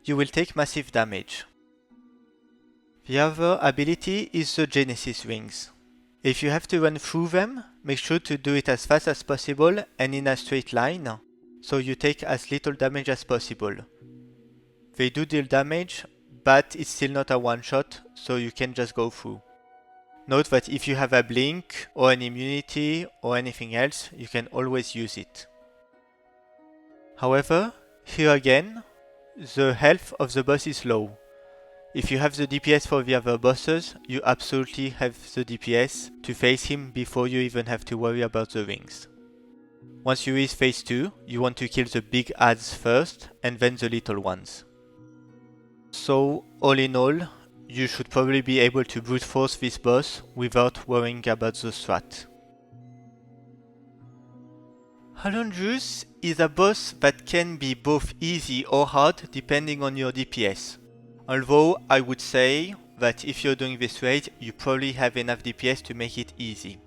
you will take massive damage. The other ability is the Genesis Rings. If you have to run through them, make sure to do it as fast as possible and in a straight line, so you take as little damage as possible. They do deal damage, but it's still not a one-shot, so you can just go through. note that if you have a blink or an immunity or anything else, you can always use it. However, here again, the health of the boss is low. If you have the DPS for the other bosses, you absolutely have the DPS to face him before you even have to worry about the rings. Once you reach phase 2, you want to kill the big adds first and then the little ones. So, all in all, you should probably be able to brute force this boss without worrying about the strat. Halondrus is a boss that can be both easy or hard depending on your DPS. Although I would say that if you're doing this raid, you probably have enough DPS to make it easy.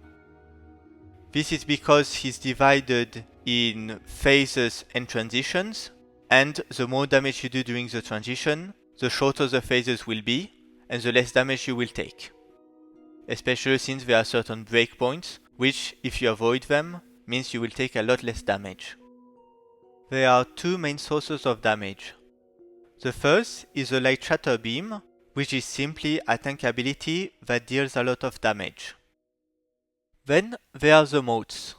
This is because he's divided in phases and transitions, and the more damage you do during the transition, the shorter the phases will be, and the less damage you will take. Especially since there are certain breakpoints, which, if you avoid them, means you will take a lot less damage. There are two main sources of damage. The first is the Light Shatter Beam, which is simply a tank ability that deals a lot of damage. Then there are the motes.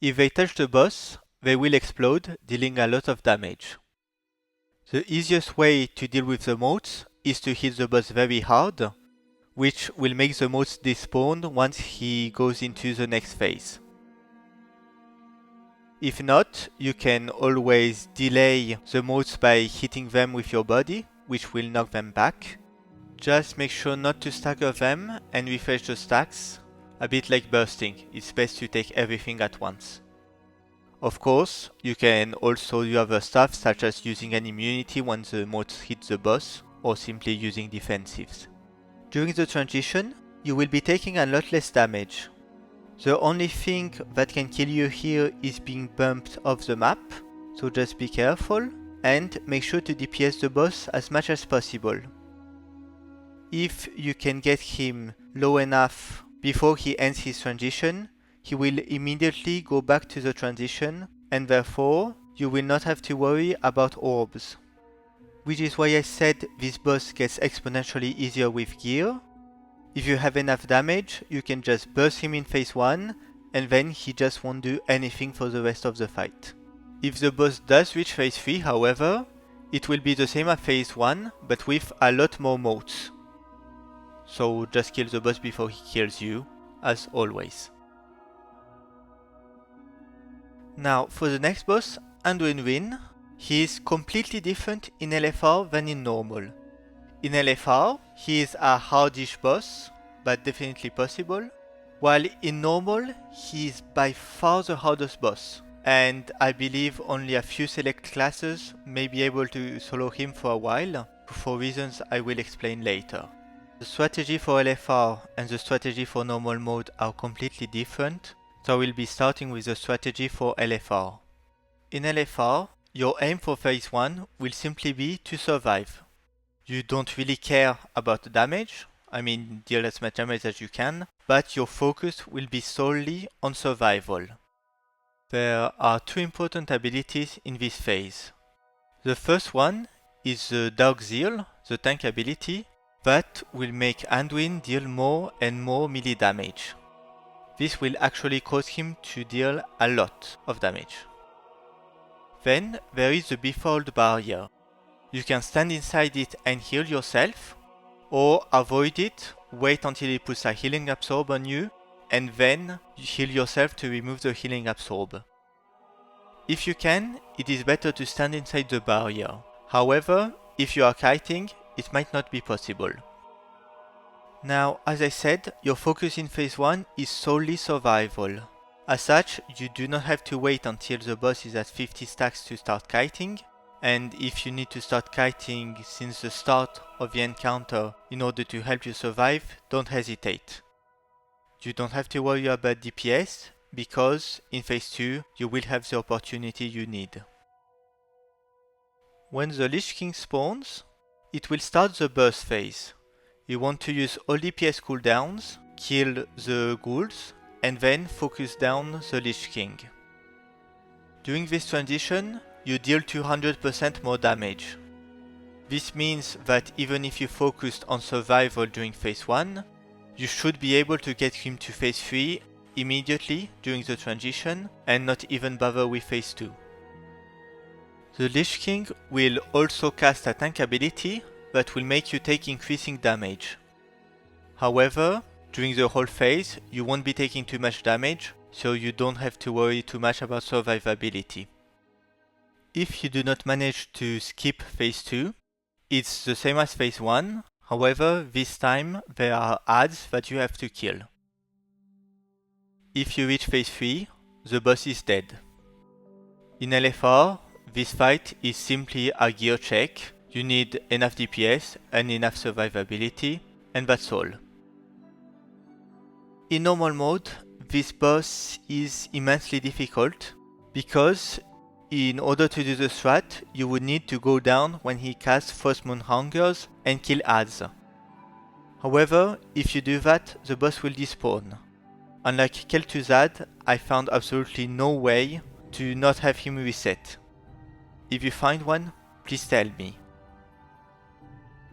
If they touch the boss, they will explode, dealing a lot of damage. The easiest way to deal with the motes is to hit the boss very hard, which will make the motes despawn once he goes into the next phase. If not, you can always delay the motes by hitting them with your body, which will knock them back. Just make sure not to stagger them and refresh the stacks, a bit like bursting, it's best to take everything at once. Of course, you can also do other stuff such as using an immunity when the motes hit the boss, or simply using defensives. During the transition, you will be taking a lot less damage. The only thing that can kill you here is being bumped off the map, so just be careful and make sure to DPS the boss as much as possible. If you can get him low enough before he ends his transition, he will immediately go back to the transition, and therefore you will not have to worry about orbs. Which is why I said this boss gets exponentially easier with gear. If you have enough damage, you can just burst him in phase 1, and then he just won't do anything for the rest of the fight. If the boss does reach phase 3, however, it will be the same as phase 1, but with a lot more motes. So just kill the boss before he kills you, as always. Now, for the next boss, Anduin, he is completely different in LFR than in normal. In LFR, he is a hardish boss, but definitely possible, while in normal, he is by far the hardest boss, and I believe only a few select classes may be able to solo him for a while, for reasons I will explain later. The strategy for LFR and the strategy for normal mode are completely different, so I will be starting with the strategy for LFR. In LFR, your aim for phase 1 will simply be to survive. You don't really care about the damage, I mean deal as much damage as you can, but your focus will be solely on survival. There are two important abilities in this phase. The first one is the Dark Zeal, the tank ability, that will make Anduin deal more and more melee damage. This will actually cause him to deal a lot of damage. Then there is the Befouled Barrier. You can stand inside it and heal yourself, or avoid it, wait until it puts a healing absorb on you, and then heal yourself to remove the healing absorb. If you can, it is better to stand inside the barrier. However, if you are kiting, it might not be possible. Now, as I said, your focus in phase 1 is solely survival. As such, you do not have to wait until the boss is at 50 stacks to start kiting, and if you need to start kiting since the start of the encounter in order to help you survive, don't hesitate. You don't have to worry about DPS, because in phase 2 you will have the opportunity you need. When the Lich King spawns, it will start the burst phase. You want to use all DPS cooldowns, kill the ghouls, and then focus down the Lich King. During this transition, you deal 200% more damage. This means that even if you focused on survival during phase 1, you should be able to get him to phase 3 immediately during the transition and not even bother with phase 2. The Lich King will also cast a tank ability that will make you take increasing damage. However, during the whole phase, you won't be taking too much damage, so you don't have to worry too much about survivability. If you do not manage to skip phase 2, it's the same as phase 1, however, this time there are adds that you have to kill. If you reach phase 3, the boss is dead. In LFR, this fight is simply a gear check. You need enough DPS and enough survivability, and that's all. In normal mode, this boss is immensely difficult because in order to do the strat, you would need to go down when he casts Frostmourne Hungers and kill adds. However, if you do that, the boss will despawn. Unlike Kel'Thuzad, I found absolutely no way to not have him reset. If you find one, please tell me.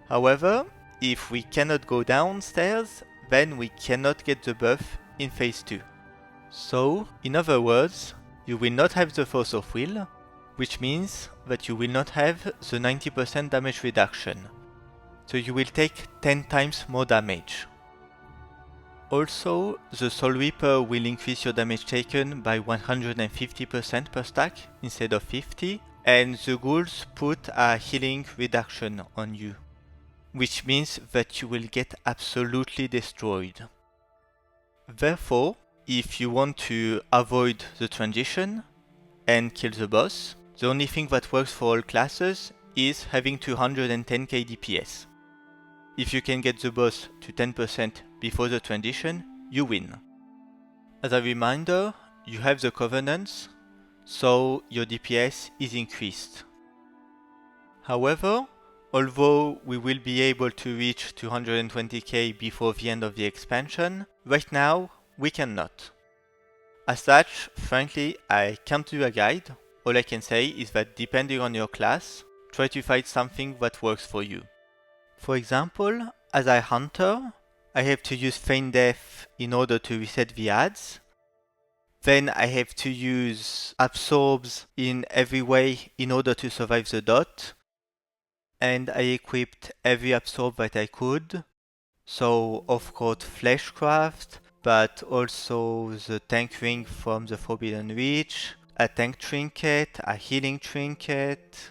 However, if we cannot go downstairs, then we cannot get the buff in phase 2. So, in other words, you will not have the Force of Will, which means that you will not have the 90% damage reduction. So you will take 10 times more damage. Also, the Soul Reaper will increase your damage taken by 150% per stack instead of 50, and the ghouls put a healing reduction on you, which means that you will get absolutely destroyed. Therefore, if you want to avoid the transition and kill the boss, the only thing that works for all classes is having 210k DPS. If you can get the boss to 10% before the transition, you win. As a reminder, you have the Covenants, so your DPS is increased. However, although we will be able to reach 220k before the end of the expansion, right now we cannot. As such, frankly, I can't do a guide. All I can say is that depending on your class, try to find something that works for you. For example, as a hunter, I have to use Feign Death in order to reset the adds. Then I have to use Absorbs in every way in order to survive the dot. And I equipped every Absorb that I could. So, of course, Fleshcraft, but also the tank ring from the Forbidden Reach, a tank trinket, a healing trinket.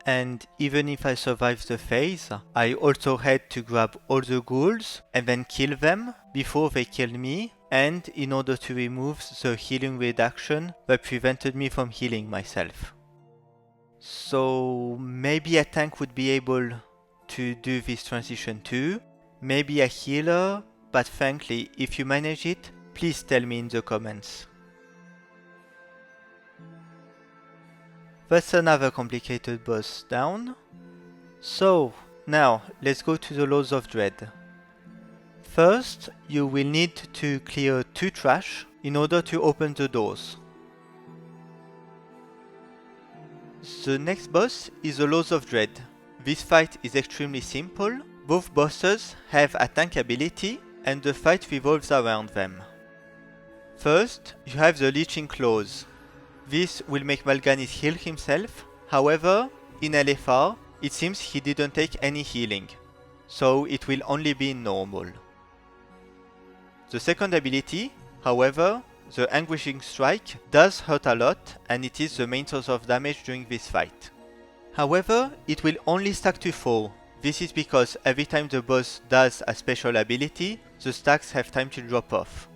And even if I survived the phase, I also had to grab all the ghouls and then kill them before they killed me, and in order to remove the healing reduction that prevented me from healing myself. So maybe a tank would be able to do this transition too, maybe a healer, but frankly, if you manage it, please tell me in the comments. That's another complicated boss down. So, now let's go to the Laws of Dread. First, you will need to clear 2 trash in order to open the doors. The next boss is the Laws of Dread. This fight is extremely simple. Both bosses have a tank ability and the fight revolves around them. First, you have the Leeching Claws. This will make Mal'Ganis heal himself. However, in LFR, it seems he didn't take any healing, so it will only be normal. The second ability, however, the Anguishing Strike, does hurt a lot and it is the main source of damage during this fight. However, it will only stack to 4. This is because every time the boss does a special ability, the stacks have time to drop off.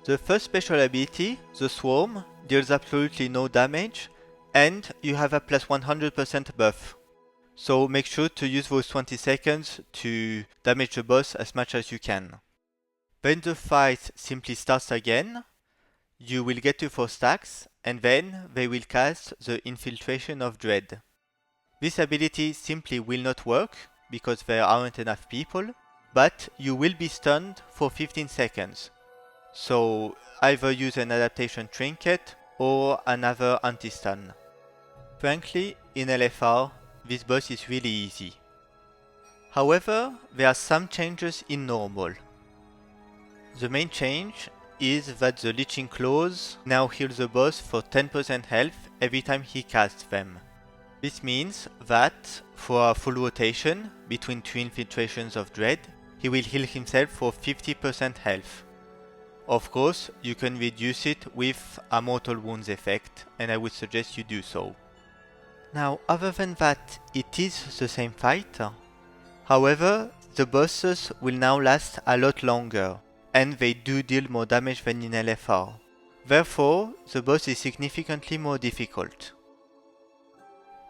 The first special ability, the Swarm, deals absolutely no damage, and you have a plus 100% buff. So make sure to use those 20 seconds to damage the boss as much as you can. When the fight simply starts again, you will get to 4 stacks, and then they will cast the Infiltration of Dread. This ability simply will not work, because there aren't enough people, but you will be stunned for 15 seconds. So either use an adaptation trinket or another anti-stun. Frankly, in LFR, this boss is really easy. However, there are some changes in normal. The main change is that the Leeching Claws now heal the boss for 10% health every time he casts them. This means that, for a full rotation between 2 infiltrations of Dread, he will heal himself for 50% health. Of course, you can reduce it with a Mortal Wounds effect, and I would suggest you do so. Now, other than that, it is the same fight. However, the bosses will now last a lot longer, and they do deal more damage than in LFR. Therefore, the boss is significantly more difficult.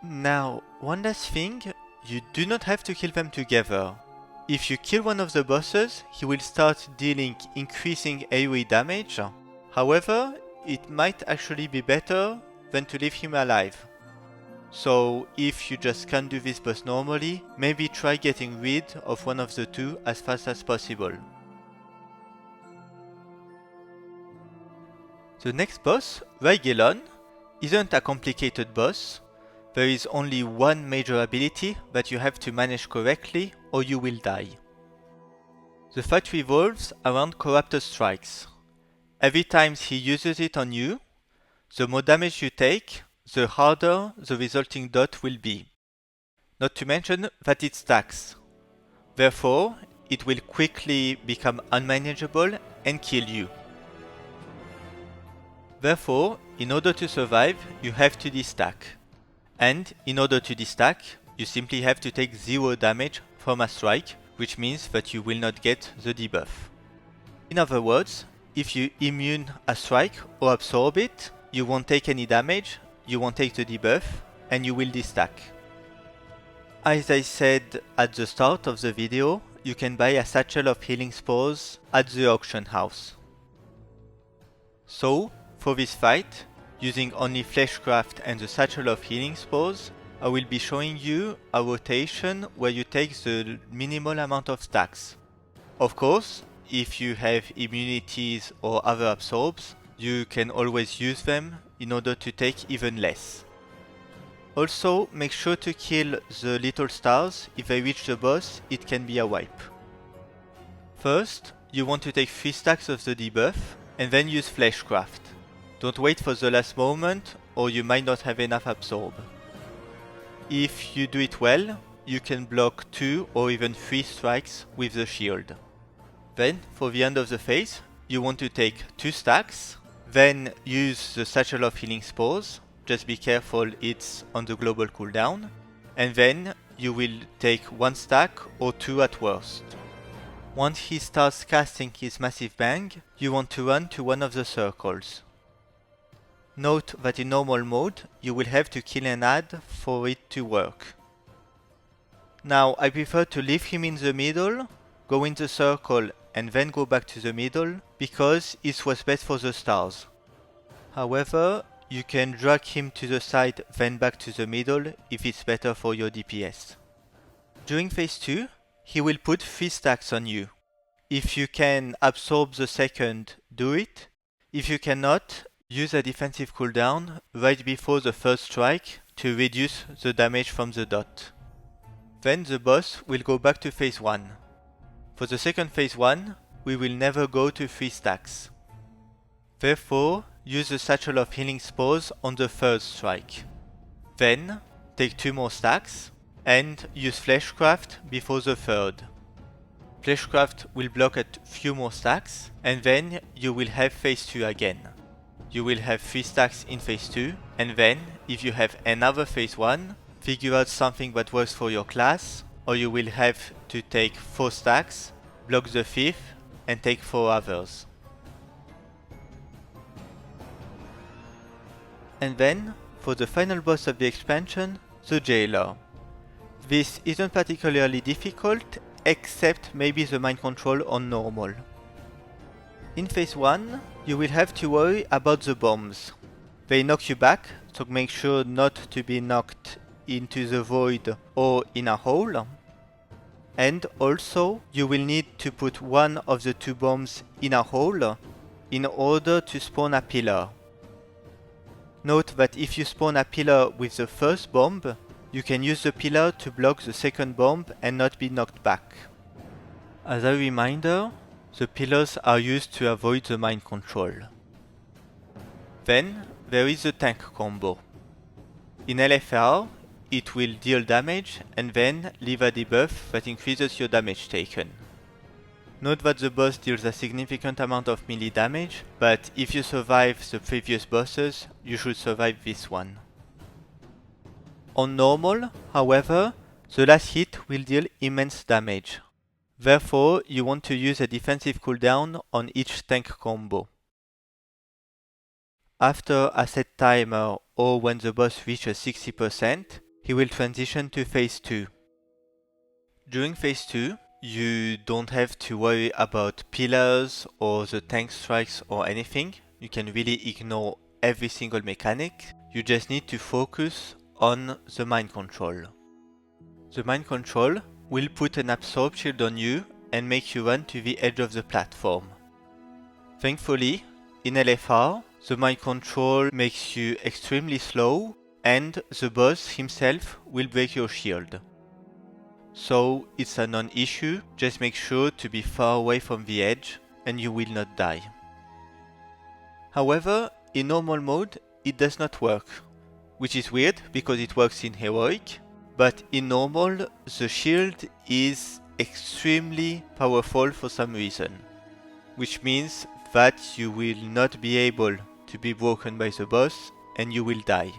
Now, one last thing, you do not have to kill them together. If you kill one of the bosses, he will start dealing increasing AoE damage. However, it might actually be better than to leave him alive. So, if you just can't do this boss normally, maybe try getting rid of one of the two as fast as possible. The next boss, Rygelon, isn't a complicated boss. There is only one major ability that you have to manage correctly or you will die. The fight revolves around Corrupted Strikes. Every time he uses it on you, the more damage you take, the harder the resulting dot will be. Not to mention that it stacks. Therefore, it will quickly become unmanageable and kill you. Therefore, in order to survive, you have to destack. And in order to destack, you simply have to take 0 damage from a strike, which means that you will not get the debuff. In other words, if you immune a strike or absorb it, you won't take any damage, you won't take the debuff, and you will destack. As I said at the start of the video, you can buy a satchel of healing spores at the auction house. So, for this fight, using only Fleshcraft and the satchel of healing spores, I will be showing you a rotation where you take the minimal amount of stacks. Of course, if you have immunities or other absorbs, you can always use them in order to take even less. Also, make sure to kill the little stars. If they reach the boss, it can be a wipe. First, you want to take 3 stacks of the debuff and then use Fleshcraft. Don't wait for the last moment or you might not have enough absorb. If you do it well, you can block 2 or even 3 strikes with the shield. Then, for the end of the phase, you want to take 2 stacks, then use the satchel of healing spores, just be careful it's on the global cooldown, and then you will take 1 stack or 2 at worst. Once he starts casting his massive bang, you want to run to one of the circles. Note that in normal mode, you will have to kill an ad for it to work. Now, I prefer to leave him in the middle, go in the circle and then go back to the middle, because it was best for the stars. However, you can drag him to the side then back to the middle if it's better for your DPS. During phase 2, he will put 3 stacks on you. If you can absorb the second, do it. If you cannot, use a defensive cooldown right before the first strike to reduce the damage from the dot. Then the boss will go back to phase 1. For the second phase 1, we will never go to 3 stacks. Therefore, use the satchel of healing spores on the third strike. Then, take 2 more stacks and use Fleshcraft before the third. Fleshcraft will block at few more stacks and then you will have phase 2 again. You will have 3 stacks in phase 2, and then, if you have another phase 1, figure out something that works for your class, or you will have to take 4 stacks, block the 5th, and take 4 others. And then, for the final boss of the expansion, the Jailer. This isn't particularly difficult, except maybe the mind control on normal. In phase 1, you will have to worry about the bombs. They knock you back, so make sure not to be knocked into the void or in a hole. And also, you will need to put one of the 2 bombs in a hole in order to spawn a pillar. Note that if you spawn a pillar with the first bomb, You can use the pillar to block the second bomb and not be knocked back. As a reminder, the pillars are used to avoid the mind control. Then there is the tank combo. In LFR, it will deal damage and then leave a debuff that increases your damage taken. Note that the boss deals a significant amount of melee damage, but if you survive the previous bosses, you should survive this one. On normal, however, the last hit will deal immense damage. Therefore, you want to use a defensive cooldown on each tank combo. After a set timer or when the boss reaches 60%, he will transition to phase 2. During phase 2, you don't have to worry about pillars or the tank strikes or anything. You can really ignore every single mechanic. You just need to focus on the mind control. The mind control will put an absorb shield on you and make you run to the edge of the platform. Thankfully, in LFR, the mind control makes you extremely slow and the boss himself will break your shield. So it's a non-issue, just make sure to be far away from the edge and you will not die. However, in normal mode it does not work, which is weird because it works in heroic, but in normal the shield is extremely powerful for some reason, which means that you will not be able to be broken by the boss and you will die.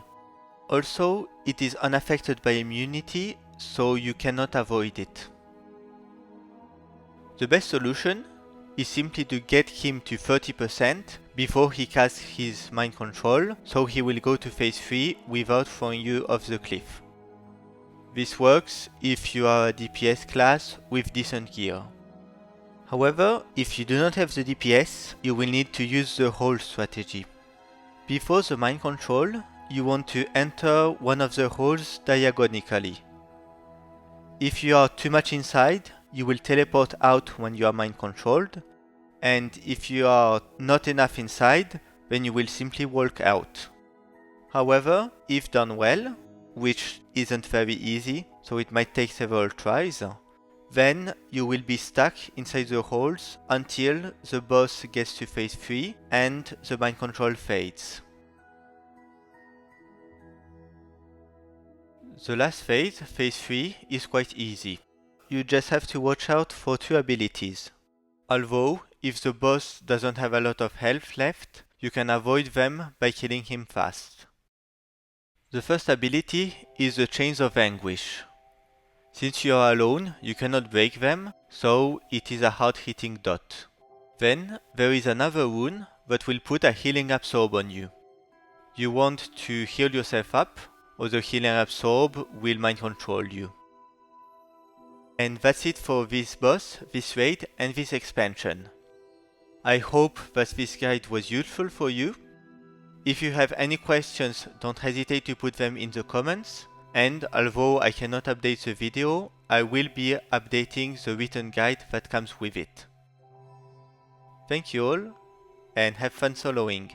Also, it is unaffected by immunity, so you cannot avoid it. The best solution is simply to get him to 30% before he casts his mind control, so he will go to phase 3 without throwing you off the cliff. This works if you are a DPS class with decent gear. However, if you do not have the DPS, you will need to use the hole strategy. Before the mind control, you want to enter one of the holes diagonally. If you are too much inside, you will teleport out when you are mind controlled, and if you are not enough inside, then you will simply walk out. However, if done well, which isn't very easy, so it might take several tries, then you will be stuck inside the holes until the boss gets to phase 3 and the mind control fades. The last phase, phase 3, is quite easy. You just have to watch out for 2 abilities. Although, if the boss doesn't have a lot of health left, you can avoid them by killing him fast. The first ability is the Chains of Anguish. Since you are alone, you cannot break them, so it is a hard-hitting dot. Then, there is another rune that will put a healing absorb on you. You want to heal yourself up, or the healing absorb will mind control you. And that's it for this boss, this raid and this expansion. I hope that this guide was useful for you. If you have any questions, don't hesitate to put them in the comments, and although I cannot update the video, I will be updating the written guide that comes with it. Thank you all, and have fun soloing.